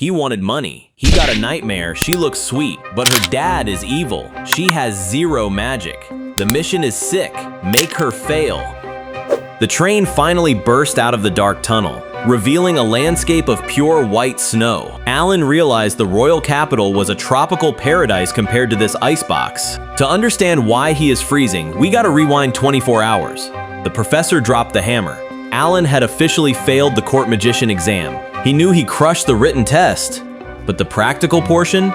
He wanted money. He got a nightmare. She looks sweet, but her dad is evil. She has zero magic. The mission is sick. Make her fail. The train finally burst out of the dark tunnel, revealing a landscape of pure white snow. Alan realized the royal capital was a tropical paradise compared to this icebox. To understand why he is freezing, we gotta rewind 24 hours. The professor dropped the hammer. Alan had officially failed the court magician exam. He knew he crushed the written test, but the practical portion?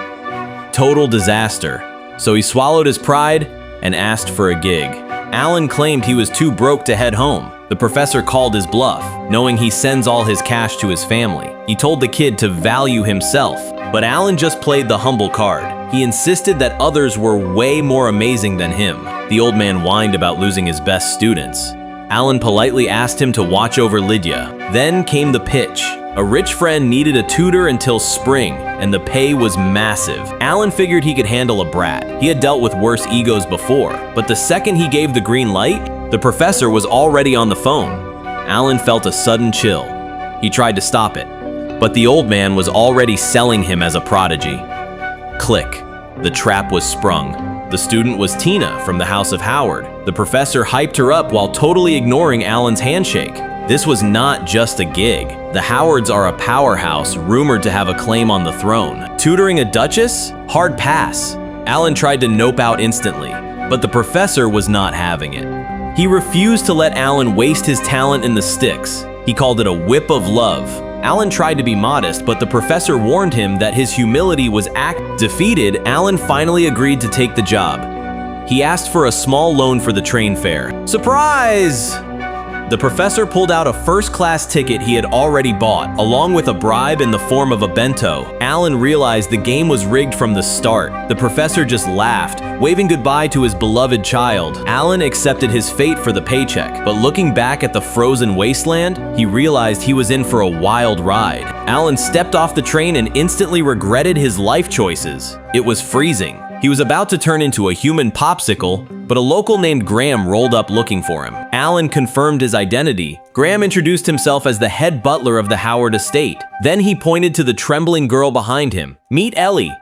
Total disaster. So he swallowed his pride and asked for a gig. Alan claimed he was too broke to head home. The professor called his bluff, knowing he sends all his cash to his family. He told the kid to value himself, but Alan just played the humble card. He insisted that others were way more amazing than him. The old man whined about losing his best students. Alan politely asked him to watch over Lydia. Then came the pitch. A rich friend needed a tutor until spring, and the pay was massive. Alan figured he could handle a brat. He had dealt with worse egos before, but the second he gave the green light, the professor was already on the phone. Alan felt a sudden chill. He tried to stop it, but the old man was already selling him as a prodigy. Click. The trap was sprung. The student was Tina from the House of Howard. The professor hyped her up while totally ignoring Alan's handshake. This was not just a gig. The Howards are a powerhouse rumored to have a claim on the throne. Tutoring a duchess? Hard pass. Alan tried to nope out instantly, but the professor was not having it. He refused to let Alan waste his talent in the sticks. He called it a whip of love. Alan tried to be modest, but the professor warned him that his humility was defeated. Alan finally agreed to take the job. He asked for a small loan for the train fare. Surprise! The professor pulled out a first-class ticket he had already bought, along with a bribe in the form of a bento. Alan realized the game was rigged from the start. The professor just laughed, waving goodbye to his beloved child. Alan accepted his fate for the paycheck, but looking back at the frozen wasteland, he realized he was in for a wild ride. Alan stepped off the train and instantly regretted his life choices. It was freezing. He was about to turn into a human popsicle, but a local named Graham rolled up looking for him. Alan confirmed his identity. Graham introduced himself as the head butler of the Howard estate. Then he pointed to the trembling girl behind him. Meet Ellie,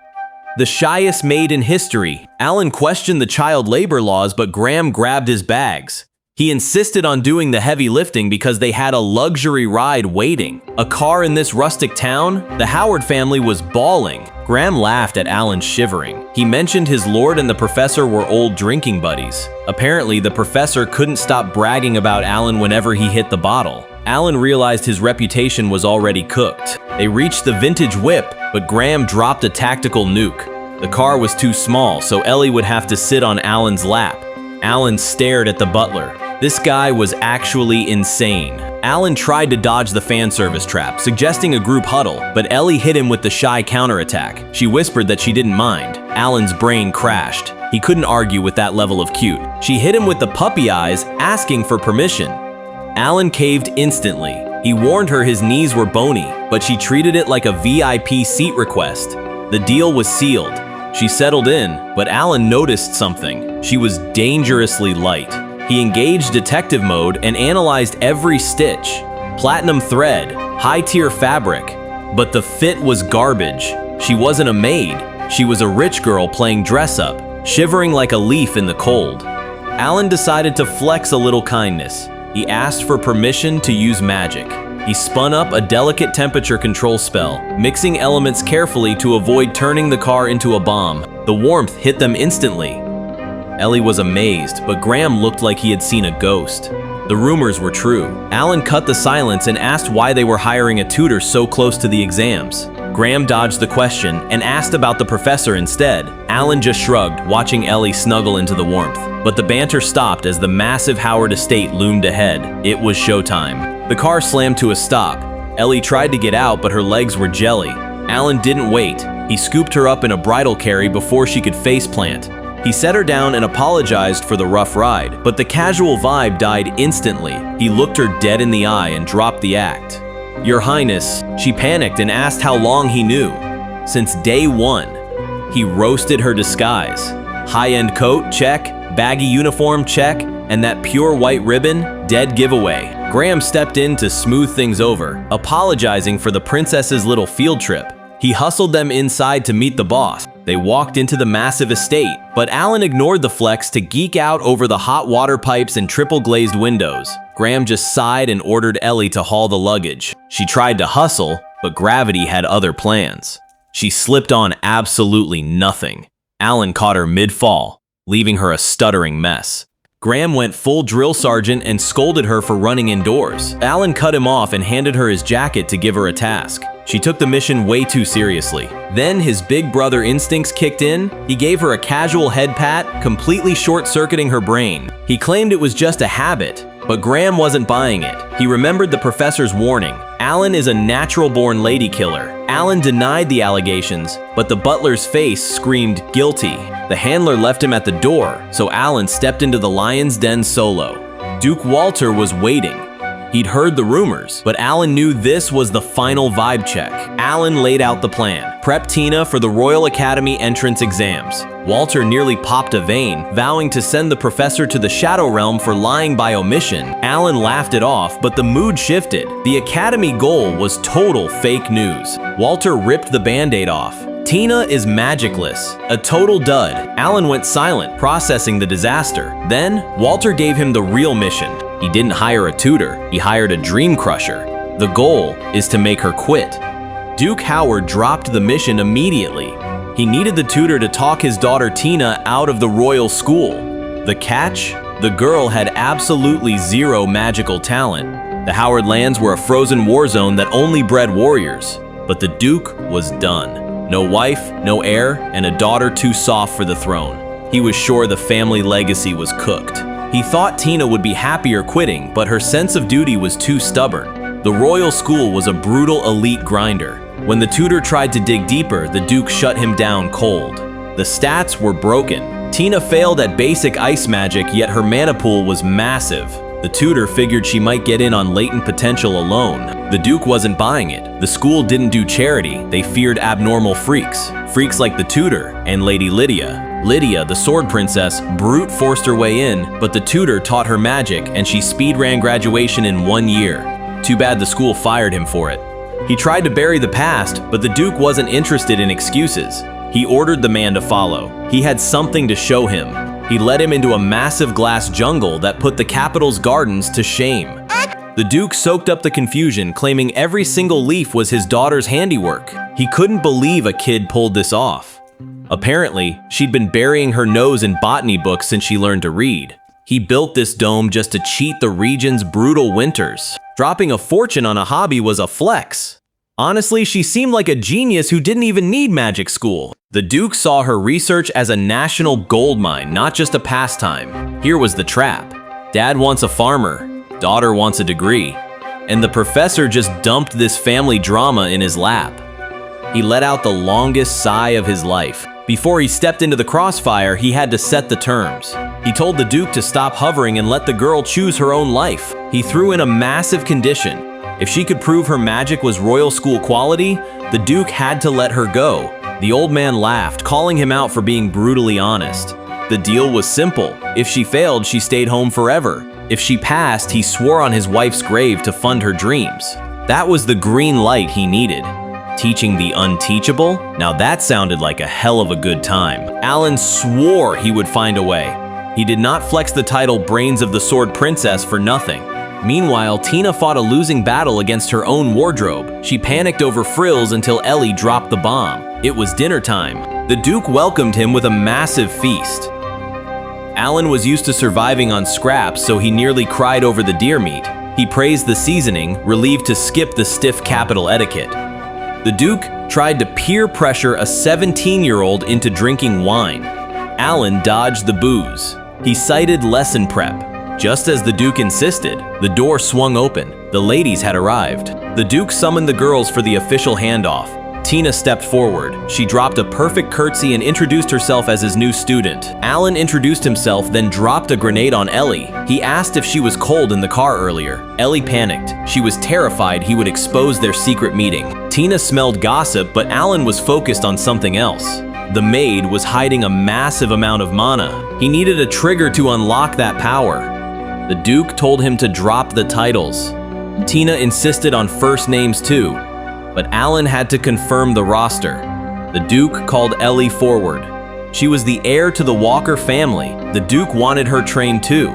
the shyest maid in history. Alan questioned the child labor laws, but Graham grabbed his bags. He insisted on doing the heavy lifting because they had a luxury ride waiting. A car in this rustic town? The Howard family was bawling. Graham laughed at Alan shivering. He mentioned his lord and the professor were old drinking buddies. Apparently, the professor couldn't stop bragging about Alan whenever he hit the bottle. Alan realized his reputation was already cooked. They reached the vintage whip, but Graham dropped a tactical nuke. The car was too small, so Ellie would have to sit on Alan's lap. Alan stared at the butler. This guy was actually insane. Alan tried to dodge the fan service trap, suggesting a group huddle, but Ellie hit him with the shy counterattack. She whispered that she didn't mind. Alan's brain crashed. He couldn't argue with that level of cute. She hit him with the puppy eyes, asking for permission. Alan caved instantly. He warned her his knees were bony, but she treated it like a VIP seat request. The deal was sealed. She settled in, but Alan noticed something. She was dangerously light. He engaged detective mode and analyzed every stitch. Platinum thread, high-tier fabric, but the fit was garbage. She wasn't a maid. She was a rich girl playing dress-up, shivering like a leaf in the cold. Alan decided to flex a little kindness. He asked for permission to use magic. He spun up a delicate temperature control spell, mixing elements carefully to avoid turning the car into a bomb. The warmth hit them instantly. Ellie was amazed, but Graham looked like he had seen a ghost. The rumors were true. Alan cut the silence and asked why they were hiring a tutor so close to the exams. Graham dodged the question and asked about the professor instead. Alan just shrugged, watching Ellie snuggle into the warmth. But the banter stopped as the massive Howard estate loomed ahead. It was showtime. The car slammed to a stop. Ellie tried to get out, but her legs were jelly. Alan didn't wait. He scooped her up in a bridal carry before she could faceplant. He set her down and apologized for the rough ride, but the casual vibe died instantly. He looked her dead in the eye and dropped the act. "Your Highness," she panicked and asked how long he knew. Since day one. He roasted her disguise. High-end coat, check. Baggy uniform, check. And that pure white ribbon, dead giveaway. Graham stepped in to smooth things over, apologizing for the princess's little field trip. He hustled them inside to meet the boss. They walked into the massive estate, but Alan ignored the flex to geek out over the hot water pipes and triple glazed windows. Graham just sighed and ordered Ellie to haul the luggage. She tried to hustle, but gravity had other plans. She slipped on absolutely nothing. Alan caught her mid-fall, leaving her a stuttering mess. Graham went full drill sergeant and scolded her for running indoors. Alan cut him off and handed her his jacket to give her a task. She took the mission way too seriously. Then his big brother instincts kicked in. He gave her a casual head pat, completely short-circuiting her brain. He claimed it was just a habit, but Graham wasn't buying it. He remembered the professor's warning. Alan is a natural-born lady killer. Alan denied the allegations, but the butler's face screamed guilty. The handler left him at the door, so Alan stepped into the lion's den solo. Duke Walter was waiting. He'd heard the rumors, but Alan knew this was the final vibe check. Alan laid out the plan. Prep Tina for the Royal Academy entrance exams. Walter nearly popped a vein, vowing to send the professor to the Shadow Realm for lying by omission. Alan laughed it off, but the mood shifted. The Academy goal was total fake news. Walter ripped the band-aid off. Tina is magicless, a total dud. Alan went silent, processing the disaster. Then, Walter gave him the real mission. He didn't hire a tutor, he hired a dream crusher. The goal is to make her quit. Duke Howard dropped the mission immediately. He needed the tutor to talk his daughter Tina out of the royal school. The catch? The girl had absolutely zero magical talent. The Howard lands were a frozen war zone that only bred warriors. But the Duke was done. No wife, no heir, and a daughter too soft for the throne. He was sure the family legacy was cooked. He thought Tina would be happier quitting, but her sense of duty was too stubborn. The royal school was a brutal elite grinder. When the tutor tried to dig deeper, the Duke shut him down cold. The stats were broken. Tina failed at basic ice magic, yet her mana pool was massive. The tutor figured she might get in on latent potential alone. The Duke wasn't buying it. The school didn't do charity, they feared abnormal freaks. Freaks like the tutor and Lady Lydia. Lydia, the sword princess, brute forced her way in, but the tutor taught her magic and she speed ran graduation in 1 year. Too bad the school fired him for it. He tried to bury the past, but the Duke wasn't interested in excuses. He ordered the man to follow. He had something to show him. He led him into a massive glass jungle that put the capital's gardens to shame. The Duke soaked up the confusion, claiming every single leaf was his daughter's handiwork. He couldn't believe a kid pulled this off. Apparently, she'd been burying her nose in botany books since she learned to read. He built this dome just to cheat the region's brutal winters. Dropping a fortune on a hobby was a flex. Honestly, she seemed like a genius who didn't even need magic school. The Duke saw her research as a national goldmine, not just a pastime. Here was the trap. Dad wants a farmer, daughter wants a degree, and the professor just dumped this family drama in his lap. He let out the longest sigh of his life. Before he stepped into the crossfire, he had to set the terms. He told the Duke to stop hovering and let the girl choose her own life. He threw in a massive condition. If she could prove her magic was royal school quality, the Duke had to let her go. The old man laughed, calling him out for being brutally honest. The deal was simple. If she failed, she stayed home forever. If she passed, he swore on his wife's grave to fund her dreams. That was the green light he needed. Teaching the unteachable? Now that sounded like a hell of a good time. Alan swore he would find a way. He did not flex the title Brains of the Sword Princess for nothing. Meanwhile, Tina fought a losing battle against her own wardrobe. She panicked over frills until Ellie dropped the bomb. It was dinner time. The Duke welcomed him with a massive feast. Alan was used to surviving on scraps, so he nearly cried over the deer meat. He praised the seasoning, relieved to skip the stiff capital etiquette. The Duke tried to peer pressure a 17-year-old into drinking wine. Alan dodged the booze. He cited lesson prep. Just as the Duke insisted, the door swung open. The ladies had arrived. The Duke summoned the girls for the official handoff. Tina stepped forward. She dropped a perfect curtsy and introduced herself as his new student. Alan introduced himself, then dropped a grenade on Ellie. He asked if she was cold in the car earlier. Ellie panicked. She was terrified he would expose their secret meeting. Tina smelled gossip, but Alan was focused on something else. The maid was hiding a massive amount of mana. He needed a trigger to unlock that power. The Duke told him to drop the titles. Tina insisted on first names too. but Alan had to confirm the roster. The Duke called Ellie forward. She was the heir to the Walker family. The Duke wanted her trained too.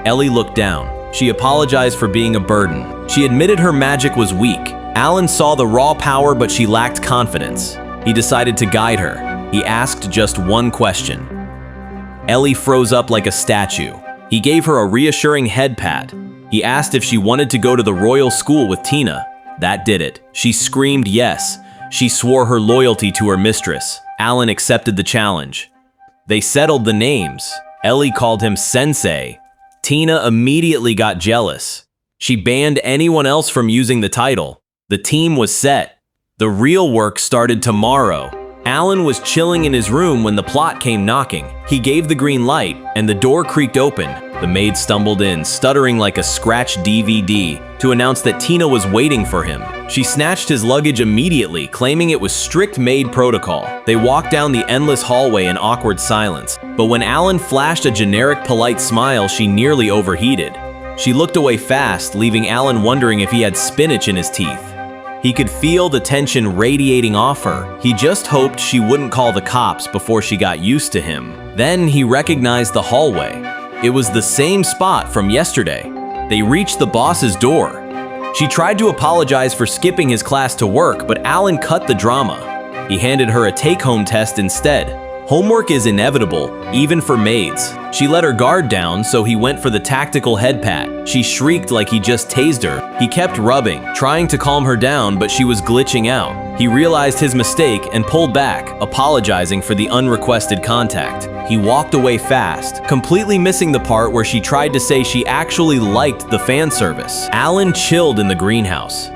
Ellie looked down. She apologized for being a burden. She admitted her magic was weak. Alan saw the raw power, but she lacked confidence. He decided to guide her. He asked just one question. Ellie froze up like a statue. He gave her a reassuring head pat. He asked if she wanted to go to the royal school with Tina. That did it. She screamed yes. She swore her loyalty to her mistress. Alan accepted the challenge. They settled the names. Ellie called him Sensei. Tina immediately got jealous. She banned anyone else from using the title. The team was set. The real work started tomorrow. Alan was chilling in his room when the plot came knocking. He gave the green light, and the door creaked open. The maid stumbled in, stuttering like a scratched DVD, to announce that Tina was waiting for him. She snatched his luggage immediately, claiming it was strict maid protocol. They walked down the endless hallway in awkward silence, but when Alan flashed a generic polite smile, she nearly overheated. She looked away fast, leaving Alan wondering if he had spinach in his teeth. He could feel the tension radiating off her. He just hoped she wouldn't call the cops before she got used to him. Then he recognized the hallway. It was the same spot from yesterday. They reached the boss's door. She tried to apologize for skipping his class to work, but Alan cut the drama. He handed her a take-home test instead. Homework is inevitable, even for maids. She let her guard down, so he went for the tactical head pat. She shrieked like he just tased her. He kept rubbing, trying to calm her down, but she was glitching out. He realized his mistake and pulled back, apologizing for the unrequested contact. He walked away fast, completely missing the part where she tried to say she actually liked the fan service. Alan chilled in the greenhouse.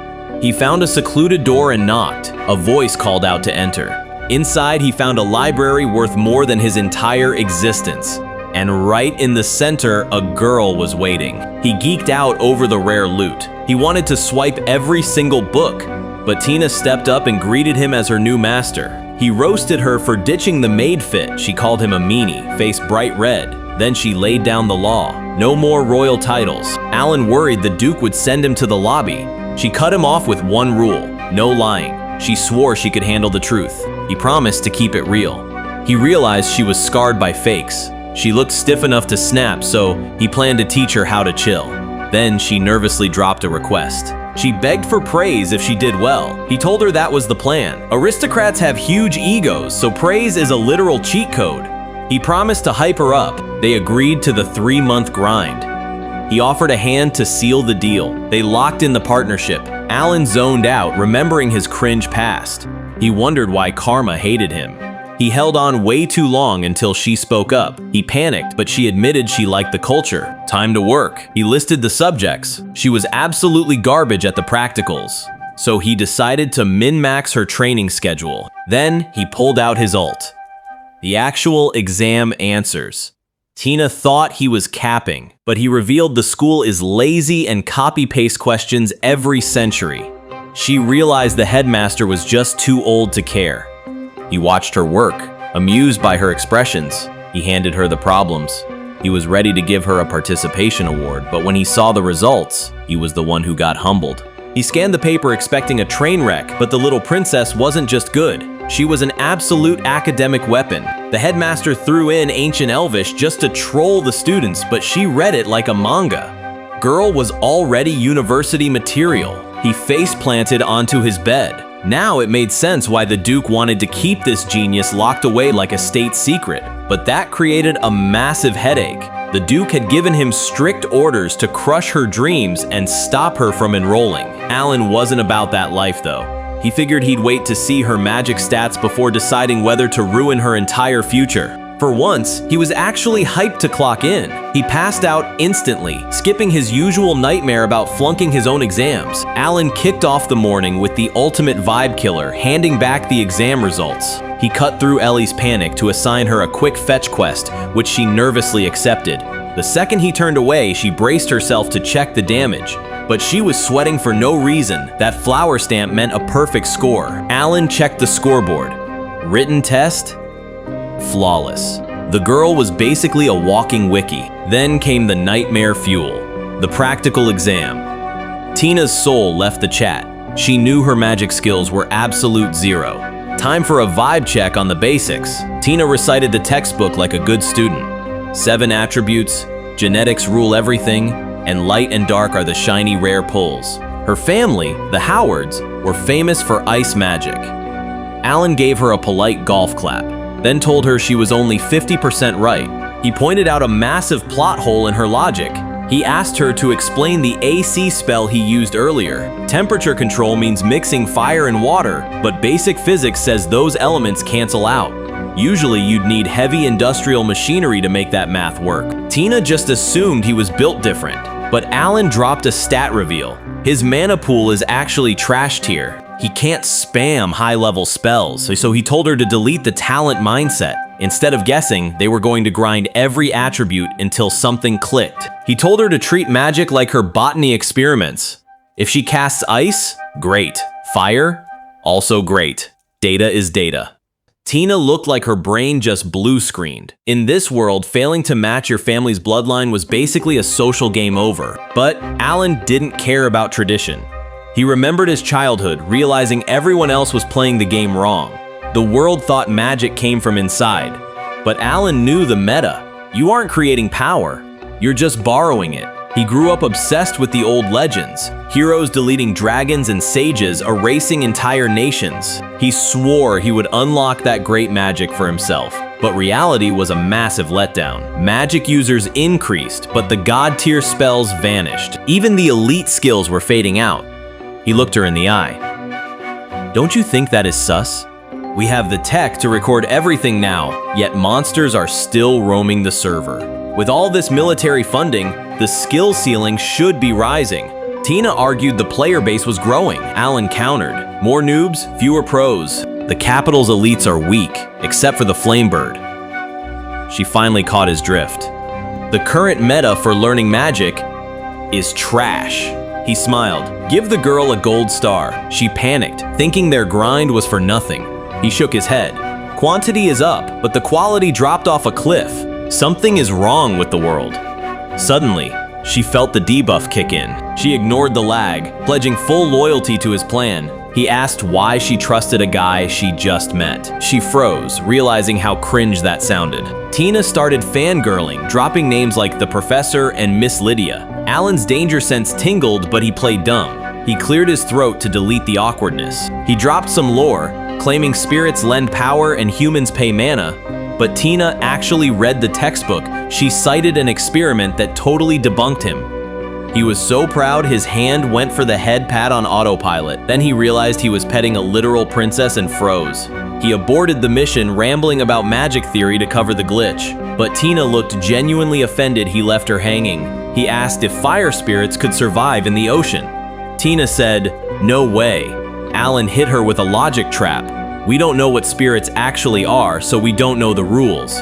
He found a secluded door and knocked. A voice called out to enter. Inside, he found a library worth more than his entire existence. And right in the center, a girl was waiting. He geeked out over the rare loot. He wanted to swipe every single book, but Tina stepped up and greeted him as her new master. He roasted her for ditching the maid fit. She called him a meanie, face bright red. Then she laid down the law. No more royal titles. Alan worried the Duke would send him to the lobby. She cut him off with one rule: no lying. She swore she could handle the truth. He promised to keep it real. He realized she was scarred by fakes. She looked stiff enough to snap, so he planned to teach her how to chill. Then she nervously dropped a request. She begged for praise if she did well. He told her that was the plan. Aristocrats have huge egos, so praise is a literal cheat code. He promised to hype her up. They agreed to the 3-month grind. He offered a hand to seal the deal. They locked in the partnership. Alan zoned out, remembering his cringe past. He wondered why karma hated him. He held on way too long until she spoke up. He panicked, but she admitted she liked the culture. Time to work. He listed the subjects. She was absolutely garbage at the practicals. So he decided to min-max her training schedule. Then he pulled out his ult. The actual exam answers. Tina thought he was capping, but he revealed the school is lazy and copy-paste questions every century. She realized the headmaster was just too old to care. He watched her work, amused by her expressions. He handed her the problems. He was ready to give her a participation award, but when he saw the results, he was the one who got humbled. He scanned the paper expecting a train wreck, but the little princess wasn't just good. She was an absolute academic weapon. The headmaster threw in Ancient Elvish just to troll the students, but she read it like a manga. Girl was already university material. He face-planted onto his bed. Now it made sense why the Duke wanted to keep this genius locked away like a state secret, but that created a massive headache. The Duke had given him strict orders to crush her dreams and stop her from enrolling. Alan wasn't about that life though. He figured he'd wait to see her magic stats before deciding whether to ruin her entire future. For once, he was actually hyped to clock in. He passed out instantly, skipping his usual nightmare about flunking his own exams. Alan kicked off the morning with the ultimate vibe killer, handing back the exam results. He cut through Ellie's panic to assign her a quick fetch quest, which she nervously accepted. The second he turned away, she braced herself to check the damage. But she was sweating for no reason. That flower stamp meant a perfect score. Alan checked the scoreboard. Written test? Flawless. The girl was basically a walking wiki. Then came the nightmare fuel, the practical exam. Tina's soul left the chat. She knew her magic skills were absolute zero. Time for a vibe check on the basics. Tina recited the textbook like a good student. 7 attributes, genetics rule everything, and light and dark are the shiny rare pulls. Her family, the Howards, were famous for ice magic. Alan gave her a polite golf clap, then told her she was only 50% right. He pointed out a massive plot hole in her logic. He asked her to explain the AC spell he used earlier. Temperature control means mixing fire and water, but basic physics says those elements cancel out. Usually you'd need heavy industrial machinery to make that math work. Tina just assumed he was built different, but Alan dropped a stat reveal. His mana pool is actually trash tier. He can't spam high-level spells, so he told her to delete the talent mindset. Instead of guessing, they were going to grind every attribute until something clicked. He told her to treat magic like her botany experiments. If she casts ice, great. Fire, also great. Data is data. Tina looked like her brain just blue screened. In this world, failing to match your family's bloodline was basically a social game over. But Alan didn't care about tradition. He remembered his childhood, realizing everyone else was playing the game wrong. The world thought magic came from inside. But Alan knew the meta. You aren't creating power. You're just borrowing it. He grew up obsessed with the old legends, heroes deleting dragons and sages, erasing entire nations. He swore he would unlock that great magic for himself, but reality was a massive letdown. Magic users increased, but the god-tier spells vanished. Even the elite skills were fading out. He looked her in the eye. Don't you think that is sus? We have the tech to record everything now, yet monsters are still roaming the server. With all this military funding, the skill ceiling should be rising. Tina argued the player base was growing. Alan countered. More noobs, fewer pros. The capital's elites are weak, except for the Flamebird. She finally caught his drift. The current meta for learning magic is trash. He smiled. Give the girl a gold star. She panicked, thinking their grind was for nothing. He shook his head. Quantity is up, but the quality dropped off a cliff. Something is wrong with the world. Suddenly, she felt the debuff kick in. She ignored the lag, pledging full loyalty to his plan. He asked why she trusted a guy she just met. She froze, realizing how cringe that sounded. Tina started fangirling, dropping names like the Professor and Miss Lydia. Alan's danger sense tingled, but he played dumb. He cleared his throat to delete the awkwardness. He dropped some lore, claiming spirits lend power and humans pay mana, but Tina actually read the textbook. She cited an experiment that totally debunked him. He was so proud his hand went for the head pat on autopilot. Then he realized he was petting a literal princess and froze. He aborted the mission, rambling about magic theory to cover the glitch. But Tina looked genuinely offended he left her hanging. He asked if fire spirits could survive in the ocean. Tina said, "No way." Alan hit her with a logic trap. We don't know what spirits actually are, so we don't know the rules.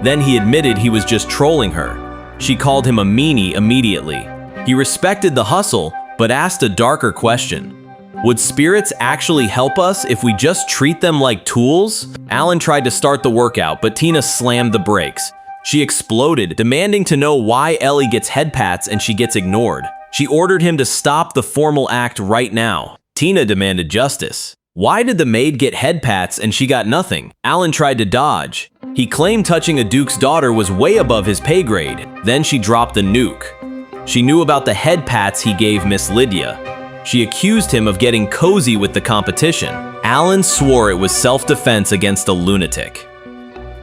Then he admitted he was just trolling her. She called him a meanie immediately. He respected the hustle, but asked a darker question. Would spirits actually help us if we just treat them like tools? Alan tried to start the workout, but Tina slammed the brakes. She exploded, demanding to know why Ellie gets head pats and she gets ignored. She ordered him to stop the formal act right now. Tina demanded justice. Why did the maid get head pats and she got nothing? Alan tried to dodge. He claimed touching a duke's daughter was way above his pay grade. Then she dropped the nuke. She knew about the head pats he gave Miss Lydia. She accused him of getting cozy with the competition. Alan swore it was self-defense against a lunatic.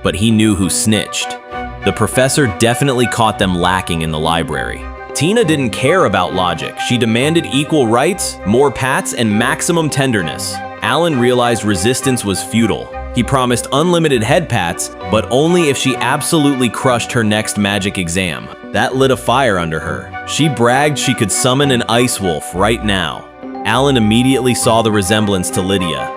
But he knew who snitched. The professor definitely caught them lacking in the library. Tina didn't care about logic. She demanded equal rights, more pats, and maximum tenderness. Alan realized resistance was futile. He promised unlimited head pats, but only if she absolutely crushed her next magic exam. That lit a fire under her. She bragged she could summon an ice wolf right now. Alan immediately saw the resemblance to Lydia.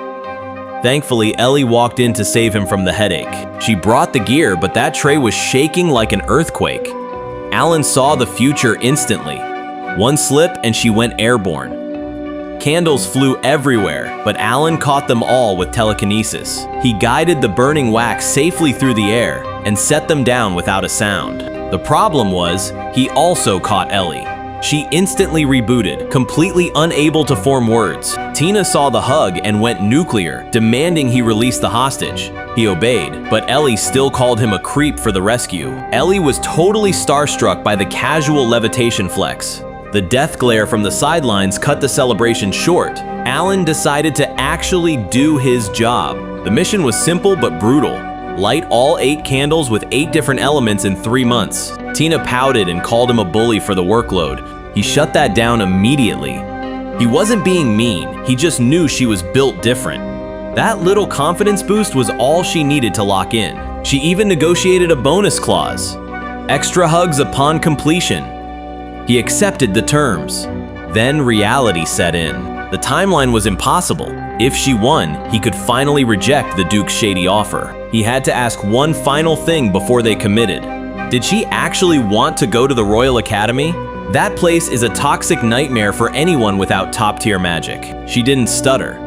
Thankfully, Ellie walked in to save him from the headache. She brought the gear, but that tray was shaking like an earthquake. Alan saw the future instantly. One slip and she went airborne. Candles flew everywhere, but Alan caught them all with telekinesis. He guided the burning wax safely through the air and set them down without a sound. The problem was, he also caught Ellie. She instantly rebooted, completely unable to form words. Tina saw the hug and went nuclear, demanding he release the hostage. He obeyed, but Ellie still called him a creep for the rescue. Ellie was totally starstruck by the casual levitation flex. The death glare from the sidelines cut the celebration short. Alan decided to actually do his job. The mission was simple but brutal. Light all 8 candles with 8 different elements in 3 months. Tina pouted and called him a bully for the workload. He shut that down immediately. He wasn't being mean, he just knew she was built different. That little confidence boost was all she needed to lock in. She even negotiated a bonus clause. Extra hugs upon completion. He accepted the terms. Then reality set in. The timeline was impossible. If she won, he could finally reject the Duke's shady offer. He had to ask one final thing before they committed. Did she actually want to go to the Royal Academy? That place is a toxic nightmare for anyone without top-tier magic. She didn't stutter,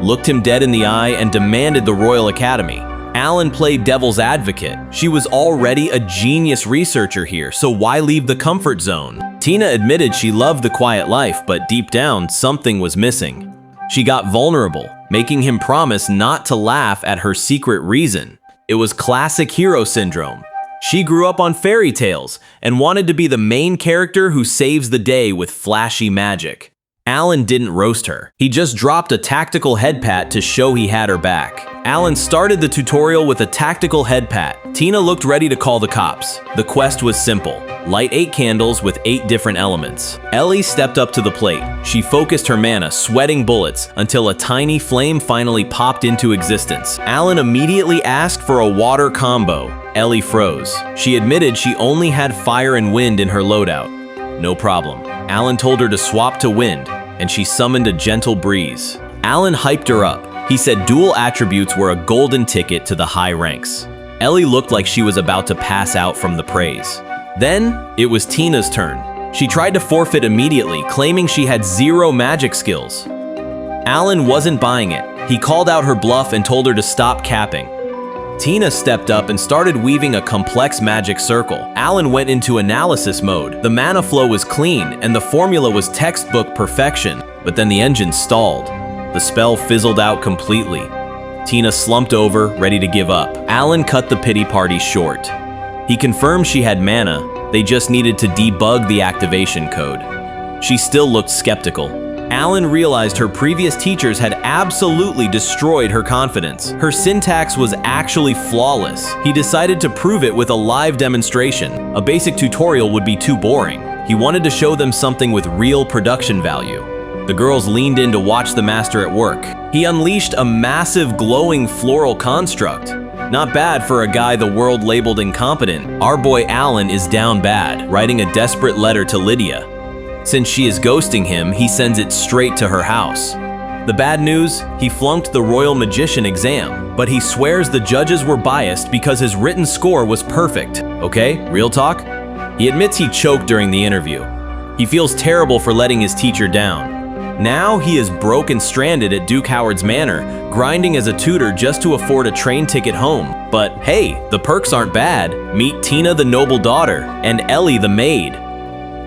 looked him dead in the eye, and demanded the Royal Academy. Alan played devil's advocate. She was already a genius researcher here, so why leave the comfort zone? Tina admitted she loved the quiet life, but deep down, something was missing. She got vulnerable, making him promise not to laugh at her secret reason. It was classic hero syndrome. She grew up on fairy tales and wanted to be the main character who saves the day with flashy magic. Alan didn't roast her. He just dropped a tactical head pat to show he had her back. Alan started the tutorial with a tactical head pat. Tina looked ready to call the cops. The quest was simple. Light 8 candles with 8 different elements. Ellie stepped up to the plate. She focused her mana, sweating bullets, until a tiny flame finally popped into existence. Alan immediately asked for a water combo. Ellie froze. She admitted she only had fire and wind in her loadout. No problem. Alan told her to swap to wind, and she summoned a gentle breeze. Alan hyped her up. He said dual attributes were a golden ticket to the high ranks. Ellie looked like she was about to pass out from the praise. Then, it was Tina's turn. She tried to forfeit immediately, claiming she had 0 magic skills. Alan wasn't buying it. He called out her bluff and told her to stop capping. Tina stepped up and started weaving a complex magic circle. Alan went into analysis mode. The mana flow was clean, and the formula was textbook perfection. But then the engine stalled. The spell fizzled out completely. Tina slumped over, ready to give up. Alan cut the pity party short. He confirmed she had mana, they just needed to debug the activation code. She still looked skeptical. Alan realized her previous teachers had absolutely destroyed her confidence. Her syntax was actually flawless. He decided to prove it with a live demonstration. A basic tutorial would be too boring. He wanted to show them something with real production value. The girls leaned in to watch the master at work. He unleashed a massive glowing floral construct. Not bad for a guy the world labeled incompetent. Our boy Alan is down bad, writing a desperate letter to Lydia. Since she is ghosting him, he sends it straight to her house. The bad news? He flunked the Royal Magician exam, but he swears the judges were biased because his written score was perfect. Okay, real talk? He admits he choked during the interview. He feels terrible for letting his teacher down. Now he is broke and stranded at Duke Howard's manor, grinding as a tutor just to afford a train ticket home. But hey, the perks aren't bad. Meet Tina the noble daughter and Ellie the maid.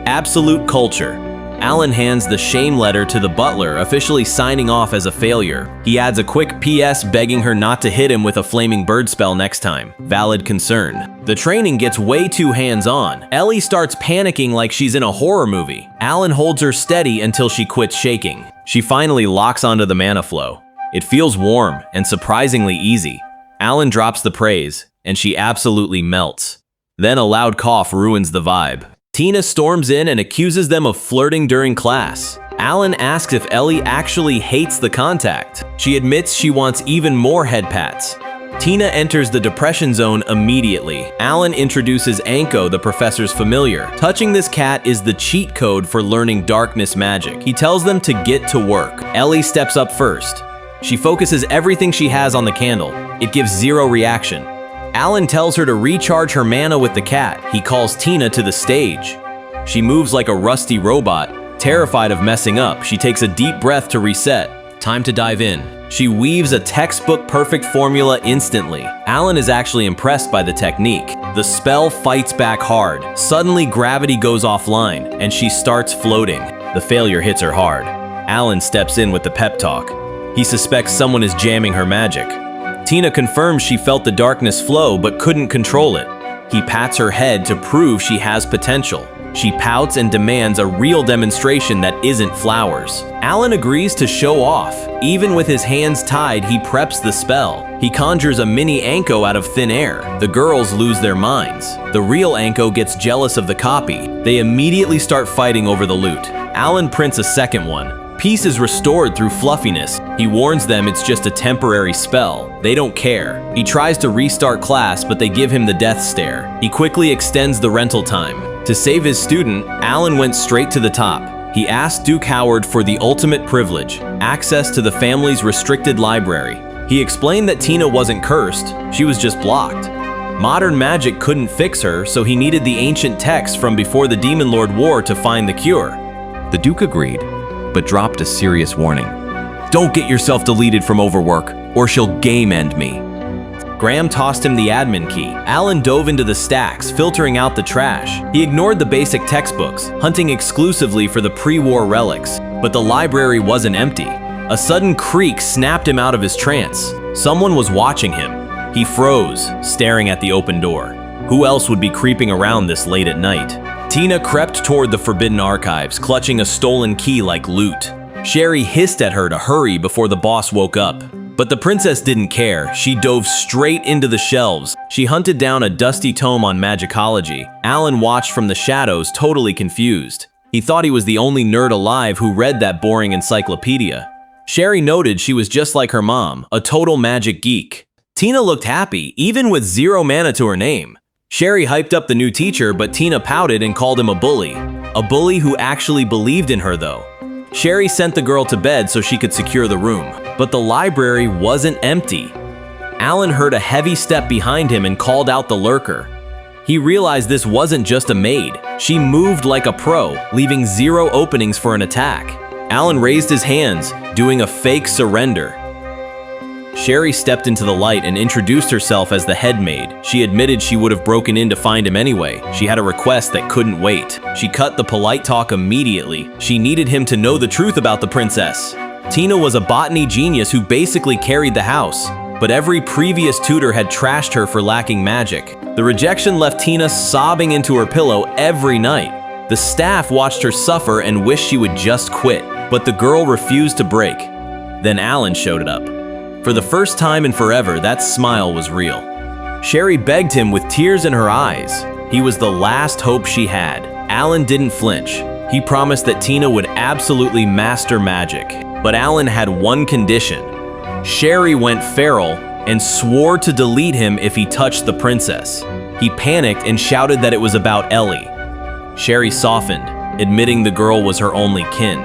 Absolute culture. Alan hands the shame letter to the butler, officially signing off as a failure. He adds a quick PS begging her not to hit him with a flaming bird spell next time. Valid concern. The training gets way too hands-on. Ellie starts panicking like she's in a horror movie. Alan holds her steady until she quits shaking. She finally locks onto the mana flow. It feels warm and surprisingly easy. Alan drops the praise, and she absolutely melts. Then a loud cough ruins the vibe. Tina storms in and accuses them of flirting during class. Alan asks if Ellie actually hates the contact. She admits she wants even more head pats. Tina enters the depression zone immediately. Alan introduces Anko, the professor's familiar. Touching this cat is the cheat code for learning darkness magic. He tells them to get to work. Ellie steps up first. She focuses everything she has on the candle. It gives 0 reaction. Alan tells her to recharge her mana with the cat. He calls Tina to the stage. She moves like a rusty robot. Terrified of messing up, she takes a deep breath to reset. Time to dive in. She weaves a textbook perfect formula instantly. Alan is actually impressed by the technique. The spell fights back hard. Suddenly, gravity goes offline, and she starts floating. The failure hits her hard. Alan steps in with the pep talk. He suspects someone is jamming her magic. Tina confirms she felt the darkness flow but couldn't control it. He pats her head to prove she has potential. She pouts and demands a real demonstration that isn't flowers. Alan agrees to show off. Even with his hands tied, he preps the spell. He conjures a mini Anko out of thin air. The girls lose their minds. The real Anko gets jealous of the copy. They immediately start fighting over the loot. Alan prints a second one. Peace is restored through fluffiness. He warns them it's just a temporary spell. They don't care. He tries to restart class, but they give him the death stare. He quickly extends the rental time. To save his student, Alan went straight to the top. He asked Duke Howard for the ultimate privilege, access to the family's restricted library. He explained that Tina wasn't cursed, she was just blocked. Modern magic couldn't fix her, so he needed the ancient text from before the Demon Lord War to find the cure. The Duke agreed, but dropped a serious warning. Don't get yourself deleted from overwork, or she'll game end me. Graham tossed him the admin key. Alan dove into the stacks, filtering out the trash. He ignored the basic textbooks, hunting exclusively for the pre-war relics. But the library wasn't empty. A sudden creak snapped him out of his trance. Someone was watching him. He froze, staring at the open door. Who else would be creeping around this late at night? Tina crept toward the forbidden archives, clutching a stolen key like loot. Sherry hissed at her to hurry before the boss woke up. But the princess didn't care. She dove straight into the shelves. She hunted down a dusty tome on magicology. Alan watched from the shadows, totally confused. He thought he was the only nerd alive who read that boring encyclopedia. Sherry noted she was just like her mom, a total magic geek. Tina looked happy, even with 0 mana to her name. Sherry hyped up the new teacher, but Tina pouted and called him a bully. A bully who actually believed in her, though. Sherry sent the girl to bed so she could secure the room. But the library wasn't empty. Alan heard a heavy step behind him and called out the lurker. He realized this wasn't just a maid. She moved like a pro, leaving 0 openings for an attack. Alan raised his hands, doing a fake surrender. Sherry stepped into the light and introduced herself as the head maid. She admitted she would have broken in to find him anyway. She had a request that couldn't wait. She cut the polite talk immediately. She needed him to know the truth about the princess. Tina was a botany genius who basically carried the house, but every previous tutor had trashed her for lacking magic. The rejection left Tina sobbing into her pillow every night. The staff watched her suffer and wished she would just quit, but the girl refused to break. Then Alan showed up. For the first time in forever, that smile was real. Sherry begged him with tears in her eyes. He was the last hope she had. Alan didn't flinch. He promised that Tina would absolutely master magic. But Alan had one condition. Sherry went feral and swore to delete him if he touched the princess. He panicked and shouted that it was about Ellie. Sherry softened, admitting the girl was her only kin.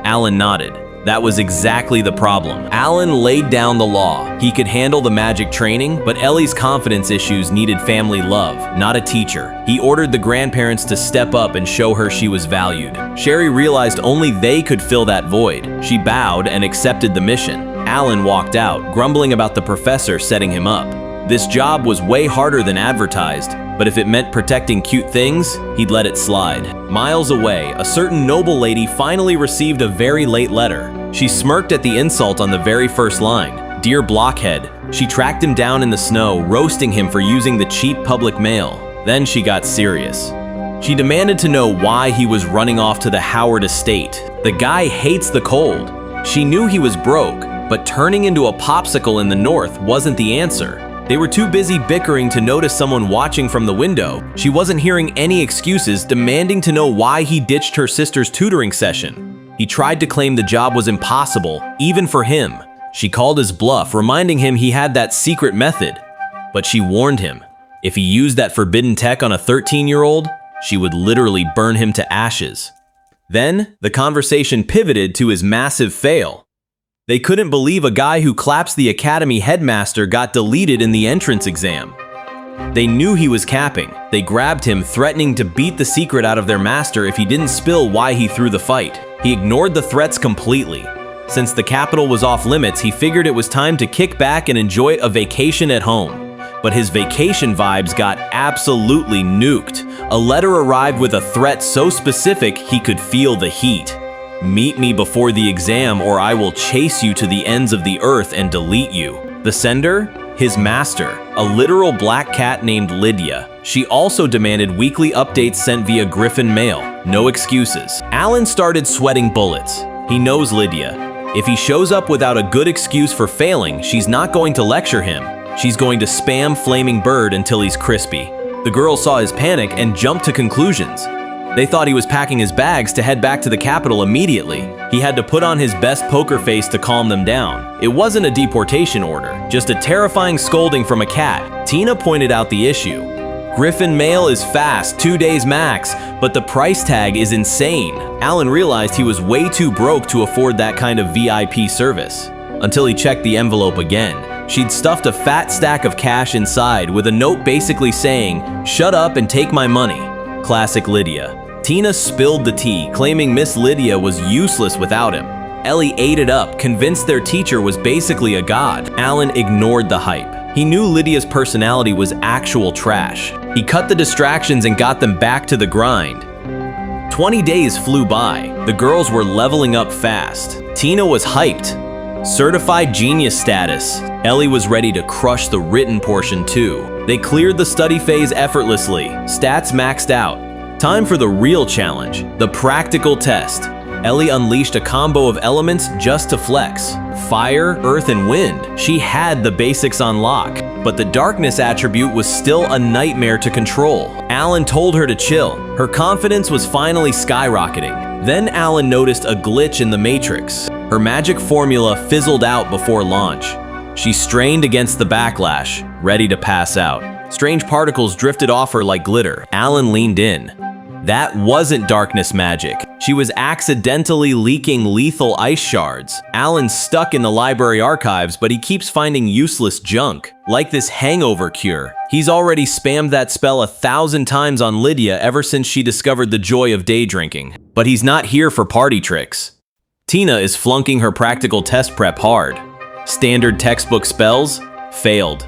Alan nodded. That was exactly the problem. Alan laid down the law. He could handle the magic training, but Ellie's confidence issues needed family love, not a teacher. He ordered the grandparents to step up and show her she was valued. Sherry realized only they could fill that void. She bowed and accepted the mission. Alan walked out, grumbling about the professor setting him up. This job was way harder than advertised, but if it meant protecting cute things, he'd let it slide. Miles away, a certain noble lady finally received a very late letter. She smirked at the insult on the very first line. Dear Blockhead. She tracked him down in the snow, roasting him for using the cheap public mail. Then she got serious. She demanded to know why he was running off to the Howard estate. The guy hates the cold. She knew he was broke, but turning into a popsicle in the north wasn't the answer. They were too busy bickering to notice someone watching from the window. She wasn't hearing any excuses, demanding to know why he ditched her sister's tutoring session. He tried to claim the job was impossible, even for him. She called his bluff, reminding him he had that secret method. But she warned him, if he used that forbidden tech on a 13-year-old, she would literally burn him to ashes. Then, the conversation pivoted to his massive fail. They couldn't believe a guy who claps the academy headmaster got deleted in the entrance exam. They knew he was capping. They grabbed him, threatening to beat the secret out of their master if he didn't spill why he threw the fight. He ignored the threats completely. Since the capital was off limits, he figured it was time to kick back and enjoy a vacation at home. but his vacation vibes got absolutely nuked. A letter arrived with a threat so specific he could feel the heat. "Meet me before the exam or I will chase you to the ends of the earth and delete you." The sender? His master, a literal black cat named Lydia. She also demanded weekly updates sent via Griffin mail. No excuses. Alan started sweating bullets. He knows Lydia. If he shows up without a good excuse for failing, she's not going to lecture him. She's going to spam Flaming Bird until he's crispy. The girls saw his panic and jumped to conclusions. They thought he was packing his bags to head back to the capital immediately. He had to put on his best poker face to calm them down. It wasn't a deportation order, just a terrifying scolding from a cat. Tina pointed out the issue. Griffin mail is fast, 2 days max, but the price tag is insane. Alan realized he was way too broke to afford that kind of VIP service. Until he checked the envelope again. She'd stuffed a fat stack of cash inside with a note basically saying, "Shut up and take my money." Classic Lydia. Tina spilled the tea, claiming Miss Lydia was useless without him. Ellie ate it up, convinced their teacher was basically a god. Alan ignored the hype. He knew Lydia's personality was actual trash. He cut the distractions and got them back to the grind. 20 days flew by. The girls were leveling up fast. Tina was hyped. Certified genius status. Ellie was ready to crush the written portion too. They cleared the study phase effortlessly. Stats maxed out. Time for the real challenge, the practical test. Ellie unleashed a combo of elements just to flex. Fire, earth, and wind. She had the basics on lock, but the darkness attribute was still a nightmare to control. Alan told her to chill. Her confidence was finally skyrocketing. Then Alan noticed a glitch in the matrix. Her magic formula fizzled out before launch. She strained against the backlash, ready to pass out. Strange particles drifted off her like glitter. Alan leaned in. That wasn't darkness magic. She was accidentally leaking lethal ice shards. Alan's stuck in the library archives, but he keeps finding useless junk, like this hangover cure. He's already spammed that spell 1,000 times on Lydia ever since she discovered the joy of day drinking. But he's not here for party tricks. Tina is flunking her practical test prep hard. Standard textbook spells? Failed.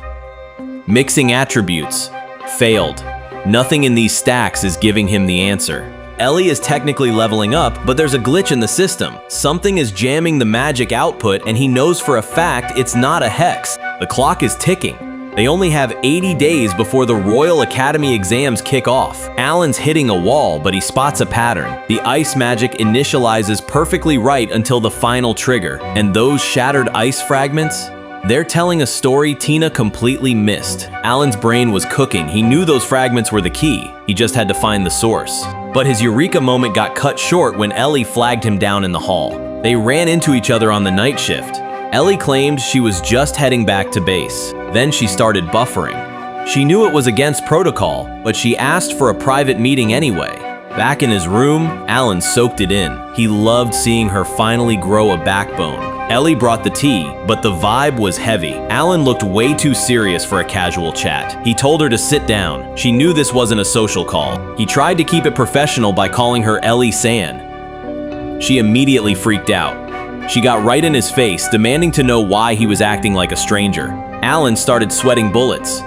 Mixing attributes? Failed. Nothing in these stacks is giving him the answer. Ellie is technically leveling up, but there's a glitch in the system. Something is jamming the magic output, and he knows for a fact it's not a hex. The clock is ticking. They only have 80 days before the Royal Academy exams kick off. Alan's hitting a wall, but he spots a pattern. The ice magic initializes perfectly right until the final trigger. And those shattered ice fragments? They're telling a story Tina completely missed. Alan's brain was cooking. He knew those fragments were the key. He just had to find the source. But his eureka moment got cut short when Ellie flagged him down in the hall. They ran into each other on the night shift. Ellie claimed she was just heading back to base. Then she started buffering. She knew it was against protocol, but she asked for a private meeting anyway. Back in his room, Alan soaked it in. He loved seeing her finally grow a backbone. Ellie brought the tea, but the vibe was heavy. Alan looked way too serious for a casual chat. He told her to sit down. She knew this wasn't a social call. He tried to keep it professional by calling her Ellie-san. She immediately freaked out. She got right in his face, demanding to know why he was acting like a stranger. Alan started sweating bullets.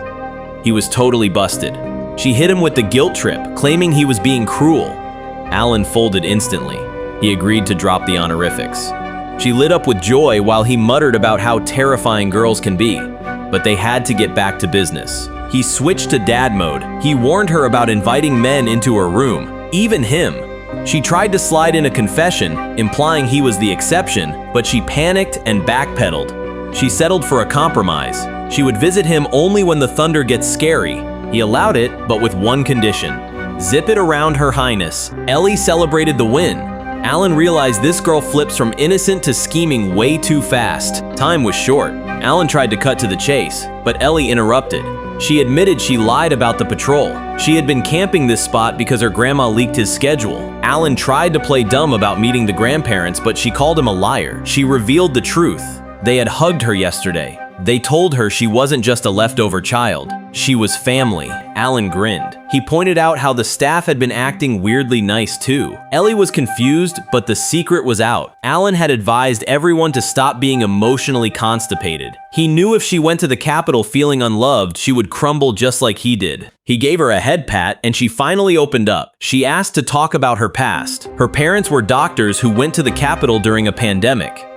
He was totally busted. She hit him with the guilt trip, claiming he was being cruel. Alan folded instantly. He agreed to drop the honorifics. She lit up with joy while he muttered about how terrifying girls can be, but they had to get back to business. He switched to dad mode. He warned her about inviting men into her room, even him. She tried to slide in a confession, implying he was the exception, but she panicked and backpedaled. She settled for a compromise. She would visit him only when the thunder gets scary. He allowed it, but with one condition. Zip it around Her Highness. Ellie celebrated the win. Alan realized this girl flips from innocent to scheming way too fast. Time was short. Alan tried to cut to the chase, but Ellie interrupted. She admitted she lied about the patrol. She had been camping this spot because her grandma leaked his schedule. Alan tried to play dumb about meeting the grandparents, but she called him a liar. She revealed the truth. They had hugged her yesterday. They told her she wasn't just a leftover child. She was family. Alan grinned. He pointed out how the staff had been acting weirdly nice too. Ellie was confused, but the secret was out. Alan had advised everyone to stop being emotionally constipated. He knew if she went to the capital feeling unloved, she would crumble just like he did. He gave her a head pat, and she finally opened up. She asked to talk about her past. Her parents were doctors who went to the capital during a pandemic.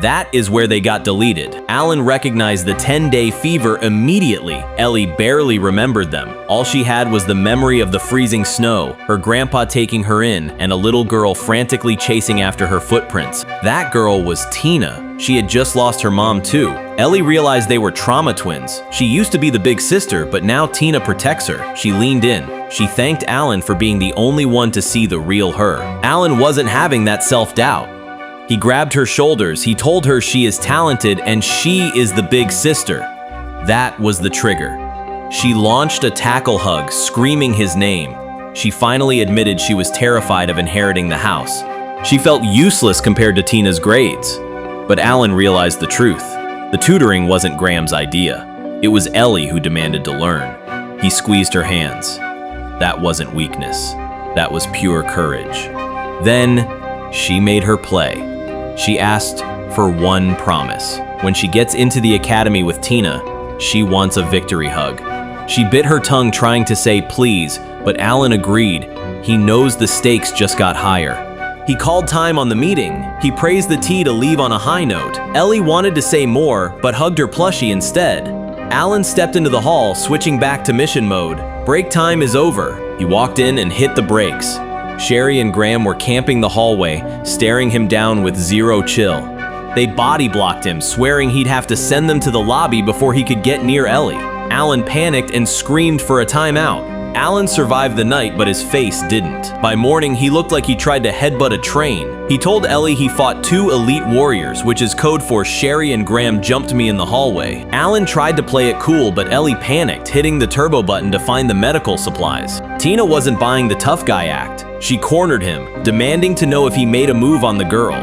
That is where they got deleted. Alan recognized the 10-day fever immediately. Ellie barely remembered them. All she had was the memory of the freezing snow, her grandpa taking her in, and a little girl frantically chasing after her footprints. That girl was Tina. She had just lost her mom too. Ellie realized they were trauma twins. She used to be the big sister, but now Tina protects her. She leaned in. She thanked Alan for being the only one to see the real her. Alan wasn't having that self-doubt. He grabbed her shoulders. He told her she is talented and she is the big sister. That was the trigger. She launched a tackle hug, screaming his name. She finally admitted she was terrified of inheriting the house. She felt useless compared to Tina's grades. But Alan realized the truth. The tutoring wasn't Graham's idea. It was Ellie who demanded to learn. He squeezed her hands. That wasn't weakness. That was pure courage. Then she made her play. She asked for one promise. When she gets into the academy with Tina, she wants a victory hug. She bit her tongue trying to say please, but Alan agreed. He knows the stakes just got higher. He called time on the meeting. He praised the tea to leave on a high note. Ellie wanted to say more, but hugged her plushie instead. Alan stepped into the hall, switching back to mission mode. Break time is over. He walked in and hit the brakes. Sherry and Graham were camping the hallway, staring him down with zero chill. They body blocked him, swearing he'd have to send them to the lobby before he could get near Ellie. Alan panicked and screamed for a timeout. Alan survived the night, but his face didn't. By morning, he looked like he tried to headbutt a train. He told Ellie he fought 2 elite warriors, which is code for Sherry and Graham jumped me in the hallway. Alan tried to play it cool, but Ellie panicked, hitting the turbo button to find the medical supplies. Tina wasn't buying the tough guy act. She cornered him, demanding to know if he made a move on the girl.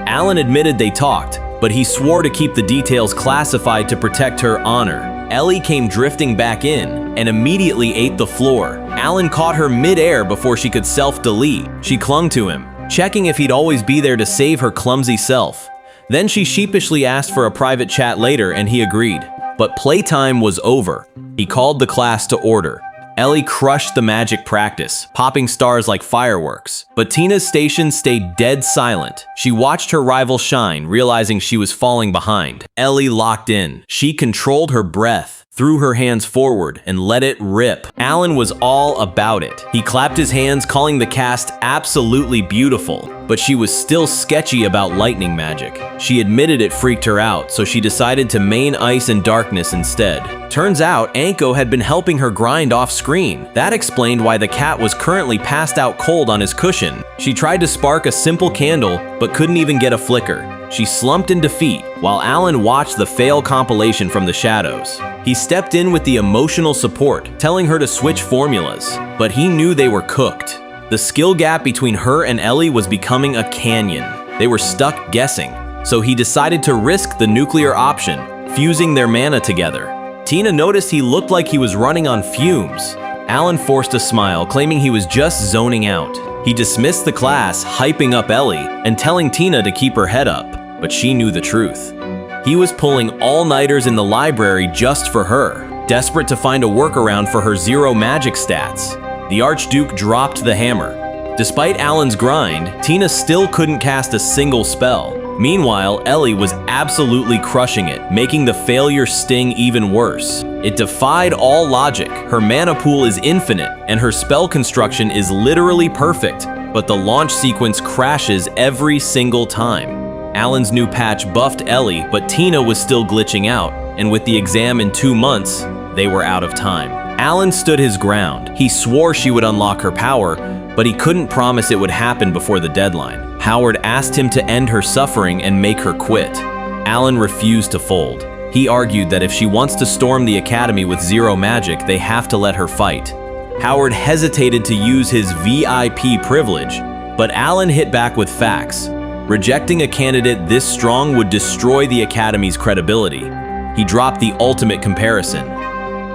Alan admitted they talked, but he swore to keep the details classified to protect her honor. Ellie came drifting back in and immediately ate the floor. Alan caught her mid-air before she could self-delete. She clung to him, checking if he'd always be there to save her clumsy self. Then she sheepishly asked for a private chat later and he agreed. But playtime was over. He called the class to order. Ellie crushed the magic practice, popping stars like fireworks. But Tina's station stayed dead silent. She watched her rival shine, realizing she was falling behind. Ellie locked in. She controlled her breath, threw her hands forward, and let it rip. Alan was all about it. He clapped his hands, calling the cast absolutely beautiful. But she was still sketchy about lightning magic. She admitted it freaked her out, so she decided to main ice and darkness instead. Turns out, Anko had been helping her grind off screen. That explained why the cat was currently passed out cold on his cushion. She tried to spark a simple candle, but couldn't even get a flicker. She slumped in defeat, while Alan watched the fail compilation from the shadows. He stepped in with the emotional support, telling her to switch formulas, but he knew they were cooked. The skill gap between her and Ellie was becoming a canyon. They were stuck guessing, so he decided to risk the nuclear option, fusing their mana together. Tina noticed he looked like he was running on fumes. Alan forced a smile, claiming he was just zoning out. He dismissed the class, hyping up Ellie and telling Tina to keep her head up, but she knew the truth. He was pulling all-nighters in the library just for her, desperate to find a workaround for her 0 magic stats. The Archduke dropped the hammer. Despite Alan's grind, Tina still couldn't cast a single spell. Meanwhile, Ellie was absolutely crushing it, making the failure sting even worse. It defied all logic. Her mana pool is infinite, and her spell construction is literally perfect, but the launch sequence crashes every single time. Alan's new patch buffed Ellie, but Tina was still glitching out, and with the exam in 2 months, they were out of time. Alan stood his ground. He swore she would unlock her power, but he couldn't promise it would happen before the deadline. Howard asked him to end her suffering and make her quit. Alan refused to fold. He argued that if she wants to storm the academy with 0 magic, they have to let her fight. Howard hesitated to use his VIP privilege, but Alan hit back with facts. Rejecting a candidate this strong would destroy the academy's credibility. he dropped the ultimate comparison.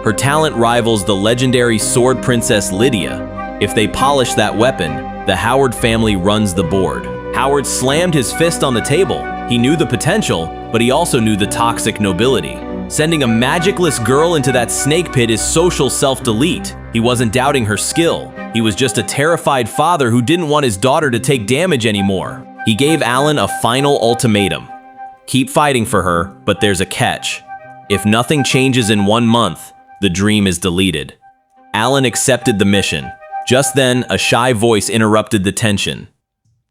Her talent rivals the legendary sword princess Lydia. If they polish that weapon, the Howard family runs the board. Howard slammed his fist on the table. He knew the potential, but he also knew the toxic nobility. Sending a magicless girl into that snake pit is social self-delete. He wasn't doubting her skill. He was just a terrified father who didn't want his daughter to take damage anymore. He gave Alan a final ultimatum. Keep fighting for her, but there's a catch. If nothing changes in 1 month, the dream is deleted. Alan accepted the mission. Just then, a shy voice interrupted the tension.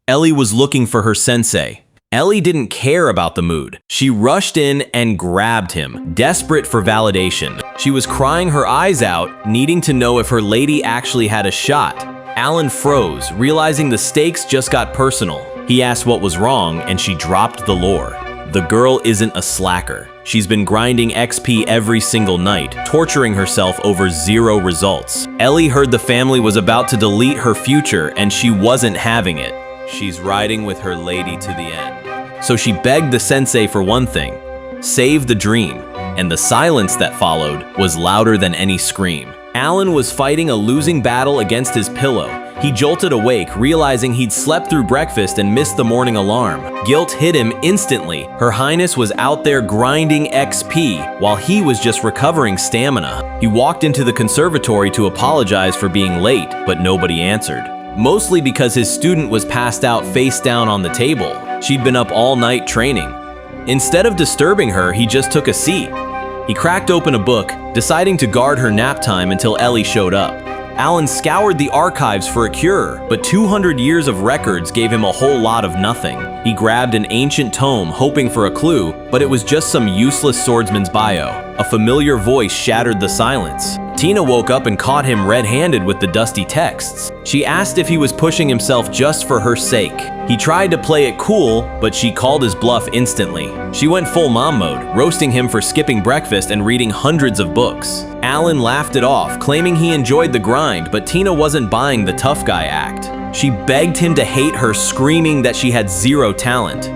Ellie was looking for her sensei. Ellie didn't care about the mood. She rushed in and grabbed him, desperate for validation. She was crying her eyes out, needing to know if her lady actually had a shot. Alan froze, realizing the stakes just got personal. He asked what was wrong, and she dropped the lore. The girl isn't a slacker. She's been grinding XP every single night, torturing herself over 0 results. Ellie heard the family was about to delete her future, and she wasn't having it. She's riding with her lady to the end. So she begged the sensei for one thing, save the dream, and the silence that followed was louder than any scream. Alan was fighting a losing battle against his pillow. He jolted awake, realizing he'd slept through breakfast and missed the morning alarm. Guilt hit him instantly. Her Highness was out there grinding XP, while he was just recovering stamina. He walked into the conservatory to apologize for being late, but nobody answered. Mostly because his student was passed out face down on the table. She'd been up all night training. Instead of disturbing her, he just took a seat. He cracked open a book, deciding to guard her nap time until Ellie showed up. Alan scoured the archives for a cure, but 200 years of records gave him a whole lot of nothing. He grabbed an ancient tome, hoping for a clue, but it was just some useless swordsman's bio. A familiar voice shattered the silence. Tina woke up and caught him red-handed with the dusty texts. She asked if he was pushing himself just for her sake. He tried to play it cool, but she called his bluff instantly. She went full mom mode, roasting him for skipping breakfast and reading hundreds of books. Alan laughed it off, claiming he enjoyed the grind, but Tina wasn't buying the tough guy act. She begged him to hate her, screaming that she had 0 talent.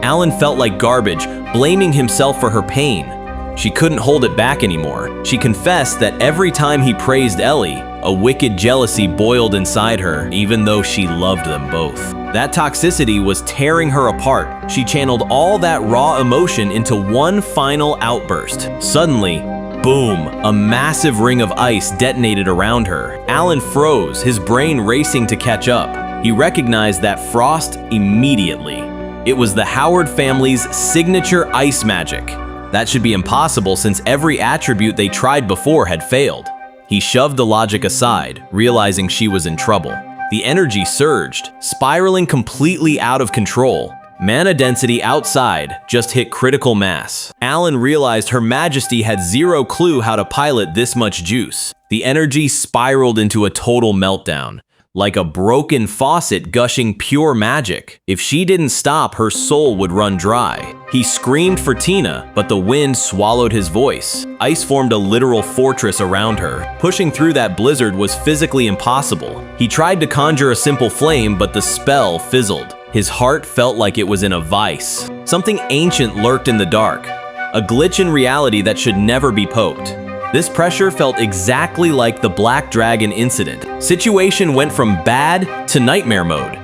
Alan felt like garbage, blaming himself for her pain. She couldn't hold it back anymore. She confessed that every time he praised Ellie, a wicked jealousy boiled inside her, even though she loved them both. That toxicity was tearing her apart. She channeled all that raw emotion into one final outburst. Suddenly, boom, a massive ring of ice detonated around her. Alan froze, his brain racing to catch up. He recognized that frost immediately. It was the Howard family's signature ice magic. That should be impossible since every attribute they tried before had failed. He shoved the logic aside, realizing she was in trouble. The energy surged, spiraling completely out of control. Mana density outside just hit critical mass. Alan realized Her Majesty had 0 clue how to pilot this much juice. The energy spiraled into a total meltdown, like a broken faucet gushing pure magic. If she didn't stop, her soul would run dry. He screamed for Tina, but the wind swallowed his voice. Ice formed a literal fortress around her. Pushing through that blizzard was physically impossible. He tried to conjure a simple flame, but the spell fizzled. His heart felt like it was in a vice. Something ancient lurked in the dark, a glitch in reality that should never be poked. This pressure felt exactly like the Black Dragon incident. Situation went from bad to nightmare mode.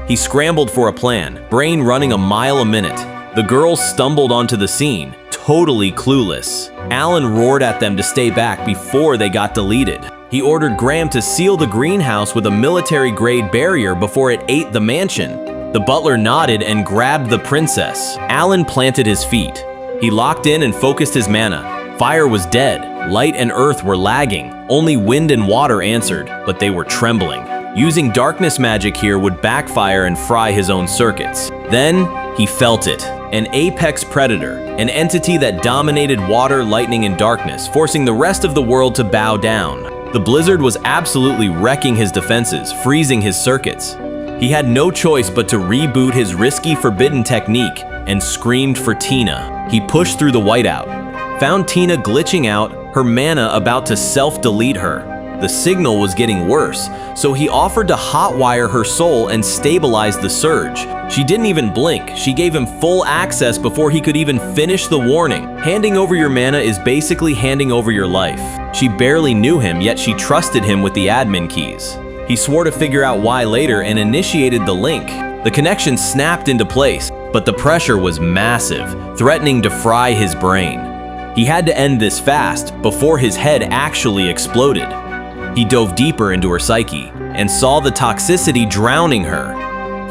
He scrambled for a plan, brain running a mile a minute. The girls stumbled onto the scene, totally clueless. Alan roared at them to stay back before they got deleted. He ordered Graham to seal the greenhouse with a military-grade barrier before it ate the mansion. The butler nodded and grabbed the princess. Alan planted his feet. He locked in and focused his mana. Fire was dead, light and earth were lagging, only wind and water answered, but they were trembling. Using darkness magic here would backfire and fry his own circuits. Then, he felt it. An apex predator, an entity that dominated water, lightning, and darkness, forcing the rest of the world to bow down. The blizzard was absolutely wrecking his defenses, freezing his circuits. He had no choice but to reboot his risky forbidden technique and screamed for Tina. He pushed through the whiteout, found Tina glitching out, her mana about to self-delete her. The signal was getting worse, so he offered to hotwire her soul and stabilize the surge. She didn't even blink. She gave him full access before he could even finish the warning. Handing over your mana is basically handing over your life. She barely knew him, yet she trusted him with the admin keys. He swore to figure out why later and initiated the link. The connection snapped into place, but the pressure was massive, threatening to fry his brain. He had to end this fast before his head actually exploded. He dove deeper into her psyche and saw the toxicity drowning her.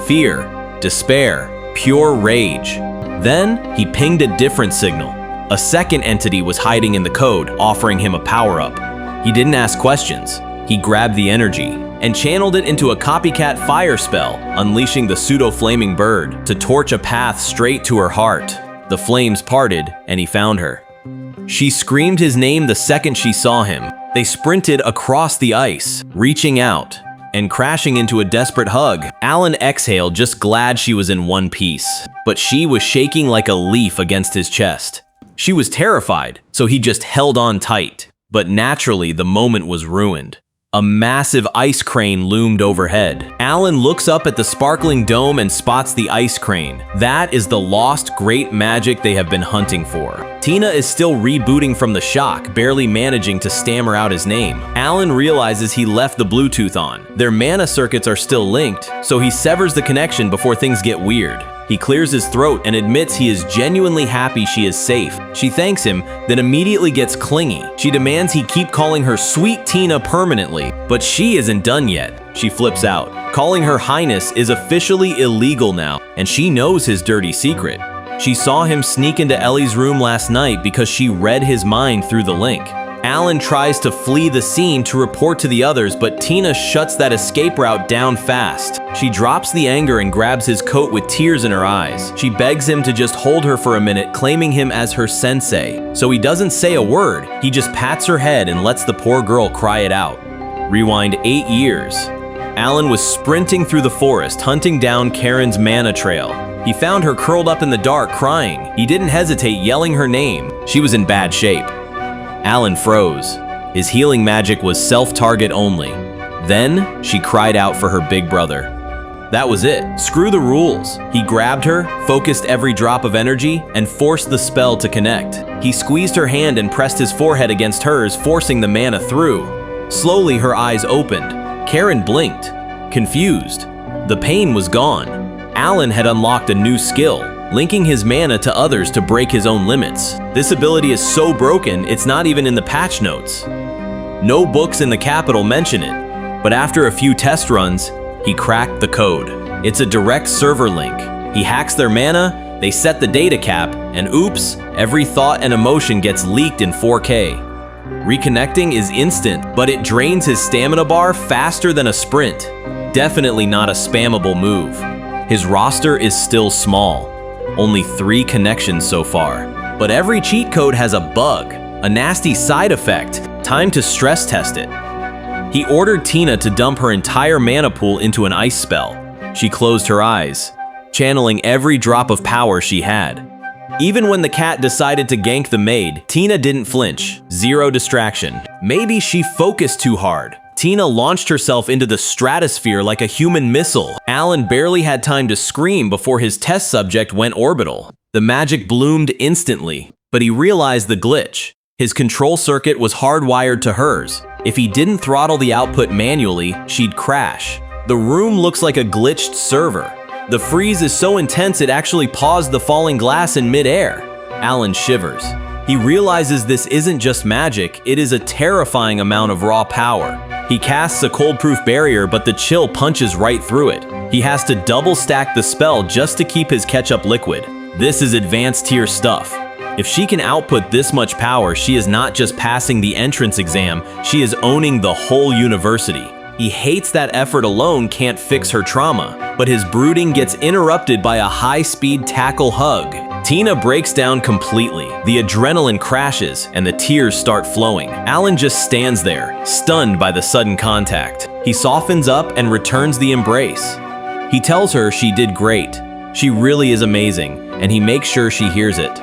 Fear, despair, pure rage. Then he pinged a different signal. A second entity was hiding in the code, offering him a power-up. He didn't ask questions. He grabbed the energy and channeled it into a copycat fire spell, unleashing the pseudo-flaming bird to torch a path straight to her heart. The flames parted and he found her. She screamed his name the second she saw him. They sprinted across the ice, reaching out and crashing into a desperate hug. Alan exhaled, just glad she was in one piece, but she was shaking like a leaf against his chest. She was terrified, so he just held on tight. But naturally, the moment was ruined. A massive ice crane loomed overhead. Alan looks up at the sparkling dome and spots the ice crane. That is the lost great magic they have been hunting for. Tina is still rebooting from the shock, barely managing to stammer out his name. Alan realizes he left the Bluetooth on. Their mana circuits are still linked, so he severs the connection before things get weird. He clears his throat and admits he is genuinely happy she is safe. She thanks him, then immediately gets clingy. She demands he keep calling her Sweet Tina permanently, but she isn't done yet. She flips out. Calling her Highness is officially illegal now, and she knows his dirty secret. She saw him sneak into Ellie's room last night because she read his mind through the link. Alan tries to flee the scene to report to the others, but Tina shuts that escape route down fast. She drops the anger and grabs his coat with tears in her eyes. She begs him to just hold her for a minute, claiming him as her sensei. So he doesn't say a word, he just pats her head and lets the poor girl cry it out. Rewind 8 years. Alan was sprinting through the forest, hunting down Karen's mana trail. He found her curled up in the dark, crying. He didn't hesitate, yelling her name. She was in bad shape. Alan froze. His healing magic was self-target only. Then, she cried out for her big brother. That was it. Screw the rules. He grabbed her, focused every drop of energy, and forced the spell to connect. He squeezed her hand and pressed his forehead against hers, forcing the mana through. Slowly, her eyes opened. Karen blinked, confused. The pain was gone. Alan had unlocked a new skill, linking his mana to others to break his own limits. This ability is so broken, it's not even in the patch notes. No books in the capital mention it, but after a few test runs, he cracked the code. It's a direct server link. He hacks their mana, they set the data cap, and oops, every thought and emotion gets leaked in 4K. Reconnecting is instant, but it drains his stamina bar faster than a sprint. Definitely not a spammable move. His roster is still small. Only 3 connections so far. But every cheat code has a bug, a nasty side effect. Time to stress test it. He ordered Tina to dump her entire mana pool into an ice spell. She closed her eyes, channeling every drop of power she had. Even when the cat decided to gank the maid, Tina didn't flinch. Zero distraction. Maybe she focused too hard. Tina launched herself into the stratosphere like a human missile. Alan barely had time to scream before his test subject went orbital. The magic bloomed instantly, but he realized the glitch. His control circuit was hardwired to hers. If he didn't throttle the output manually, she'd crash. The room looks like a glitched server. The freeze is so intense it actually paused the falling glass in midair. Alan shivers. He realizes this isn't just magic, it is a terrifying amount of raw power. He casts a cold-proof barrier, but the chill punches right through it. He has to double stack the spell just to keep his ketchup liquid. This is advanced tier stuff. If she can output this much power, she is not just passing the entrance exam, she is owning the whole university. He hates that effort alone can't fix her trauma, but his brooding gets interrupted by a high-speed tackle hug. Tina breaks down completely. The adrenaline crashes and the tears start flowing. Alan just stands there, stunned by the sudden contact. He softens up and returns the embrace. He tells her she did great. She really is amazing, and he makes sure she hears it.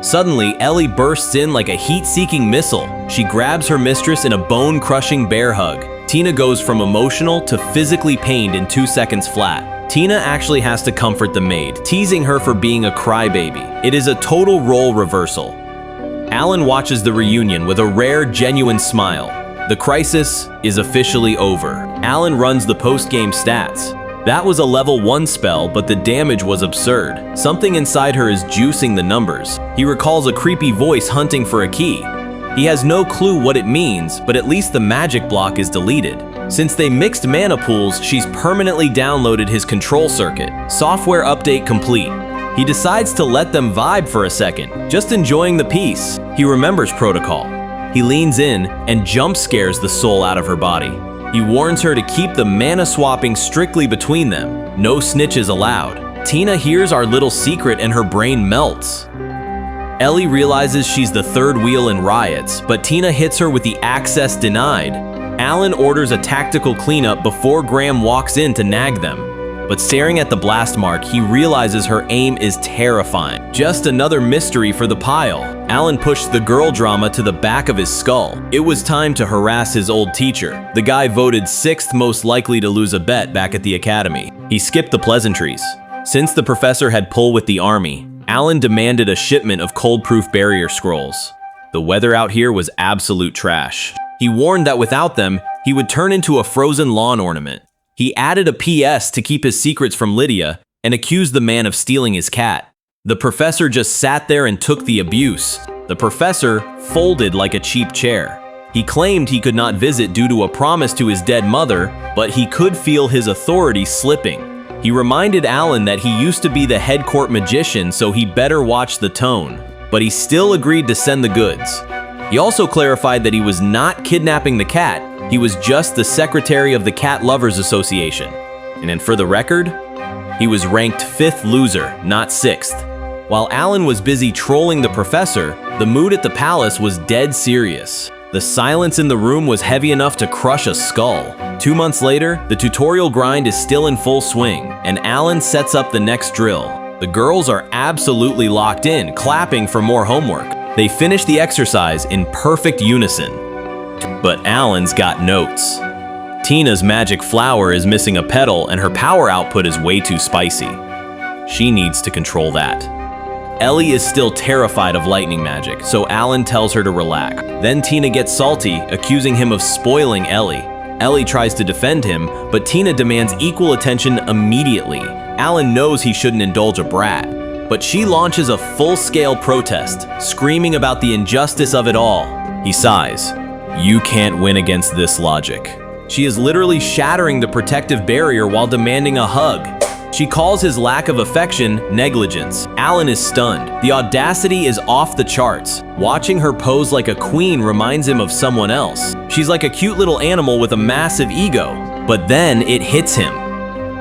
Suddenly, Ellie bursts in like a heat-seeking missile. She grabs her mistress in a bone-crushing bear hug. Tina goes from emotional to physically pained in 2 seconds flat. Tina actually has to comfort the maid, teasing her for being a crybaby. It is a total role reversal. Alan watches the reunion with a rare, genuine smile. The crisis is officially over. Alan runs the post-game stats. That was a level 1 spell, but the damage was absurd. Something inside her is juicing the numbers. He recalls a creepy voice hunting for a key. He has no clue what it means, but at least the magic block is deleted. Since they mixed mana pools, she's permanently downloaded his control circuit. Software update complete. He decides to let them vibe for a second, just enjoying the peace. He remembers protocol. He leans in and jump scares the soul out of her body. He warns her to keep the mana swapping strictly between them. No snitches allowed. Tina hears our little secret and her brain melts. Ellie realizes she's the third wheel in riots, but Tina hits her with the access denied. Alan orders a tactical cleanup before Graham walks in to nag them. But staring at the blast mark, he realizes her aim is terrifying. Just another mystery for the pile. Alan pushed the girl drama to the back of his skull. It was time to harass his old teacher. The guy voted 6th most likely to lose a bet back at the academy. He skipped the pleasantries. Since the professor had pull with the army, Alan demanded a shipment of cold-proof barrier scrolls. The weather out here was absolute trash. He warned that without them, he would turn into a frozen lawn ornament. He added a PS to keep his secrets from Lydia and accused the man of stealing his cat. The professor just sat there and took the abuse. The professor folded like a cheap chair. He claimed he could not visit due to a promise to his dead mother, but he could feel his authority slipping. He reminded Alan that he used to be the head court magician, so he better watch the tone. But he still agreed to send the goods. He also clarified that he was not kidnapping the cat, he was just the secretary of the Cat Lovers Association. And for the record, he was ranked 5th loser, not 6th. While Alan was busy trolling the professor, the mood at the palace was dead serious. The silence in the room was heavy enough to crush a skull. 2 months later, the tutorial grind is still in full swing, and Alan sets up the next drill. The girls are absolutely locked in, clapping for more homework. They finish the exercise in perfect unison. But Alan's got notes. Tina's magic flower is missing a petal and her power output is way too spicy. She needs to control that. Ellie is still terrified of lightning magic, so Alan tells her to relax. Then Tina gets salty, accusing him of spoiling Ellie. Ellie tries to defend him, but Tina demands equal attention immediately. Alan knows he shouldn't indulge a brat, but she launches a full-scale protest, screaming about the injustice of it all. He sighs. You can't win against this logic. She is literally shattering the protective barrier while demanding a hug. She calls his lack of affection negligence. Alan is stunned. The audacity is off the charts. Watching her pose like a queen reminds him of someone else. She's like a cute little animal with a massive ego. But then it hits him.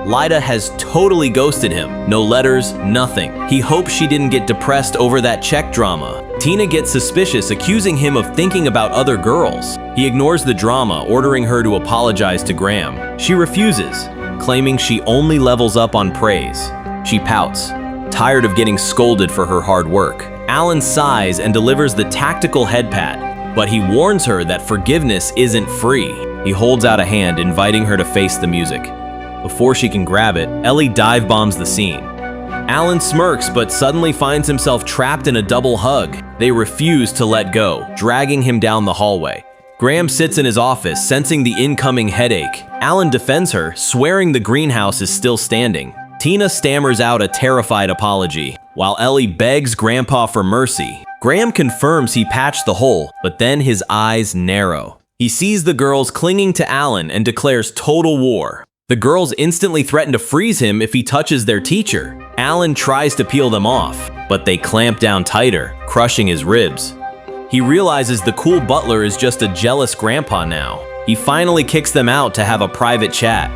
Lyda has totally ghosted him. No letters, nothing. He hopes she didn't get depressed over that check drama. Tina gets suspicious, accusing him of thinking about other girls. He ignores the drama, ordering her to apologize to Graham. She refuses, claiming she only levels up on praise. She pouts, tired of getting scolded for her hard work. Alan sighs and delivers the tactical head pat, but he warns her that forgiveness isn't free. He holds out a hand, inviting her to face the music. Before she can grab it, Ellie dive bombs the scene. Alan smirks, but suddenly finds himself trapped in a double hug. They refuse to let go, dragging him down the hallway. Graham sits in his office, sensing the incoming headache. Alan defends her, swearing the greenhouse is still standing. Tina stammers out a terrified apology, while Ellie begs Grandpa for mercy. Graham confirms he patched the hole, but then his eyes narrow. He sees the girls clinging to Alan and declares total war. The girls instantly threaten to freeze him if he touches their teacher. Alan tries to peel them off, but they clamp down tighter, crushing his ribs. He realizes the cool butler is just a jealous grandpa now. He finally kicks them out to have a private chat.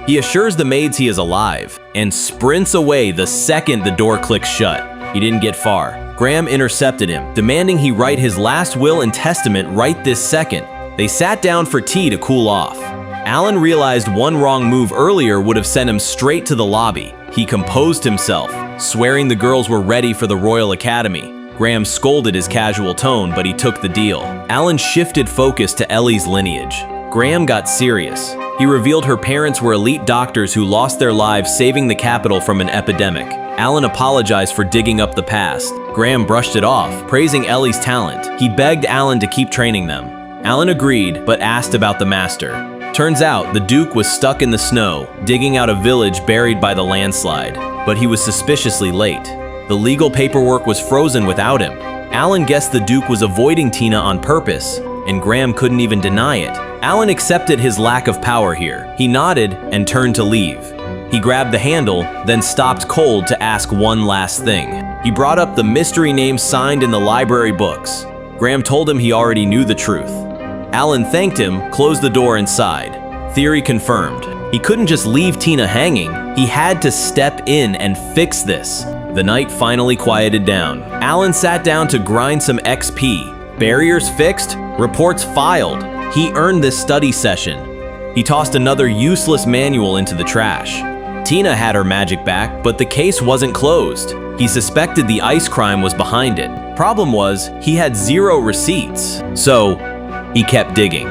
He assures the maids he is alive, and sprints away the second the door clicks shut. He didn't get far. Graham intercepted him, demanding he write his last will and testament right this second. They sat down for tea to cool off. Alan realized one wrong move earlier would have sent him straight to the lobby. He composed himself, swearing the girls were ready for the Royal Academy. Graham scolded his casual tone, but he took the deal. Alan shifted focus to Ellie's lineage. Graham got serious. He revealed her parents were elite doctors who lost their lives saving the capital from an epidemic. Alan apologized for digging up the past. Graham brushed it off, praising Ellie's talent. He begged Alan to keep training them. Alan agreed, but asked about the master. Turns out, the Duke was stuck in the snow, digging out a village buried by the landslide. But he was suspiciously late. The legal paperwork was frozen without him. Alan guessed the Duke was avoiding Tina on purpose, and Graham couldn't even deny it. Alan accepted his lack of power here. He nodded and turned to leave. He grabbed the handle, then stopped cold to ask one last thing. He brought up the mystery name signed in the library books. Graham told him he already knew the truth. Alan thanked him, closed the door inside. Theory confirmed. He couldn't just leave Tina hanging. He had to step in and fix this. The night finally quieted down. Alan sat down to grind some XP. Barriers fixed, reports filed. He earned this study session. He tossed another useless manual into the trash. Tina had her magic back, but the case wasn't closed. He suspected the ice crime was behind it. Problem was, he had 0 receipts. So, he kept digging.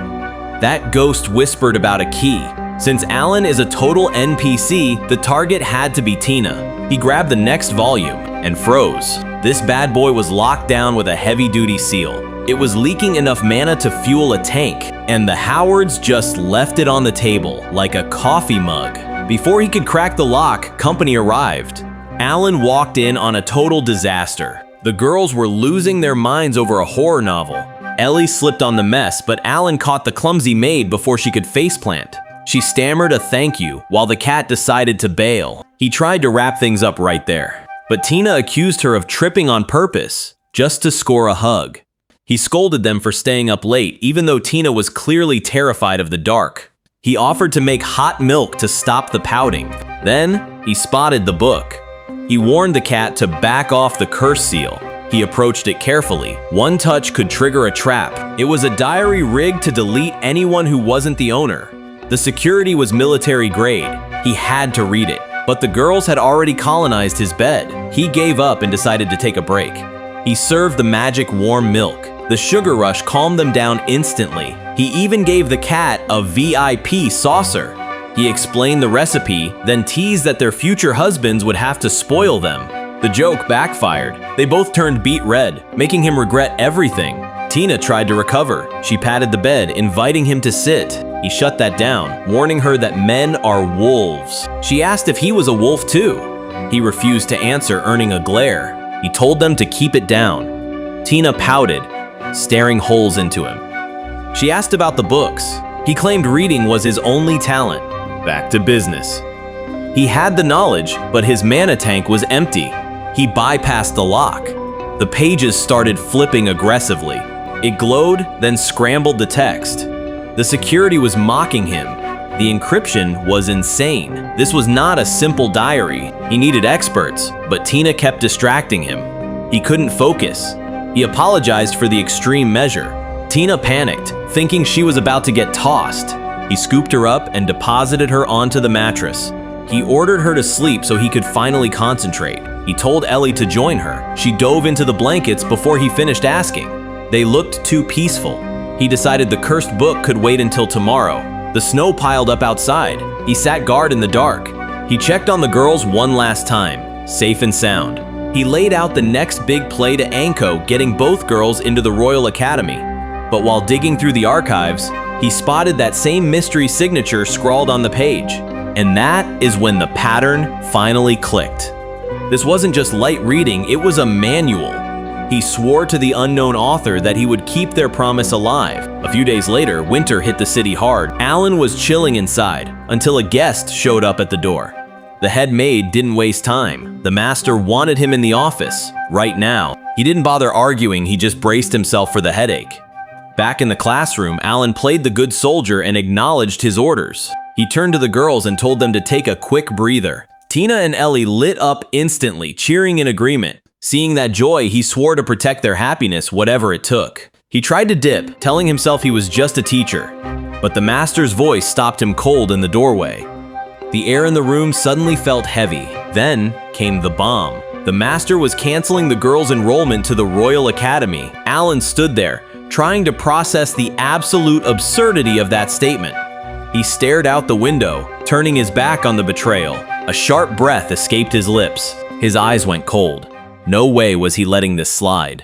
That ghost whispered about a key. Since Alan is a total NPC, the target had to be Tina. He grabbed the next volume and froze. This bad boy was locked down with a heavy-duty seal. It was leaking enough mana to fuel a tank, and the Howards just left it on the table like a coffee mug. Before he could crack the lock, company arrived. Alan walked in on a total disaster. The girls were losing their minds over a horror novel. Ellie slipped on the mess, but Alan caught the clumsy maid before she could faceplant. She stammered a thank you, while the cat decided to bail. He tried to wrap things up right there, but Tina accused her of tripping on purpose, just to score a hug. He scolded them for staying up late, even though Tina was clearly terrified of the dark. He offered to make hot milk to stop the pouting. Then, he spotted the book. He warned the cat to back off the curse seal. He approached it carefully. One touch could trigger a trap. It was a diary rigged to delete anyone who wasn't the owner. The security was military grade. He had to read it. But the girls had already colonized his bed. He gave up and decided to take a break. He served the magic warm milk. The sugar rush calmed them down instantly. He even gave the cat a VIP saucer. He explained the recipe, then teased that their future husbands would have to spoil them. The joke backfired. They both turned beet red, making him regret everything. Tina tried to recover. She patted the bed, inviting him to sit. He shut that down, warning her that men are wolves. She asked if he was a wolf too. He refused to answer, earning a glare. He told them to keep it down. Tina pouted, staring holes into him. She asked about the books. He claimed reading was his only talent. Back to business. He had the knowledge, but his mana tank was empty. He bypassed the lock. The pages started flipping aggressively. It glowed, then scrambled the text. The security was mocking him. The encryption was insane. This was not a simple diary. He needed experts, but Tina kept distracting him. He couldn't focus. He apologized for the extreme measure. Tina panicked, thinking she was about to get tossed. He scooped her up and deposited her onto the mattress. He ordered her to sleep so he could finally concentrate. He told Ellie to join her. She dove into the blankets before he finished asking. They looked too peaceful. He decided the cursed book could wait until tomorrow. The snow piled up outside. He sat guard in the dark. He checked on the girls one last time, safe and sound. He laid out the next big play to Anko, getting both girls into the Royal Academy. But while digging through the archives, he spotted that same mystery signature scrawled on the page. And that is when the pattern finally clicked. This wasn't just light reading, it was a manual. He swore to the unknown author that he would keep their promise alive. A few days later, winter hit the city hard. Alan was chilling inside until a guest showed up at the door. The head maid didn't waste time. The master wanted him in the office, right now. He didn't bother arguing, he just braced himself for the headache. Back in the classroom, Alan played the good soldier and acknowledged his orders. He turned to the girls and told them to take a quick breather. Tina and Ellie lit up instantly, cheering in agreement. Seeing that joy, he swore to protect their happiness, whatever it took. He tried to dip, telling himself he was just a teacher. But the master's voice stopped him cold in the doorway. The air in the room suddenly felt heavy. Then came the bomb. The master was canceling the girl's enrollment to the Royal Academy. Alan stood there, trying to process the absolute absurdity of that statement. He stared out the window, turning his back on the betrayal. A sharp breath escaped his lips. His eyes went cold. No way was he letting this slide.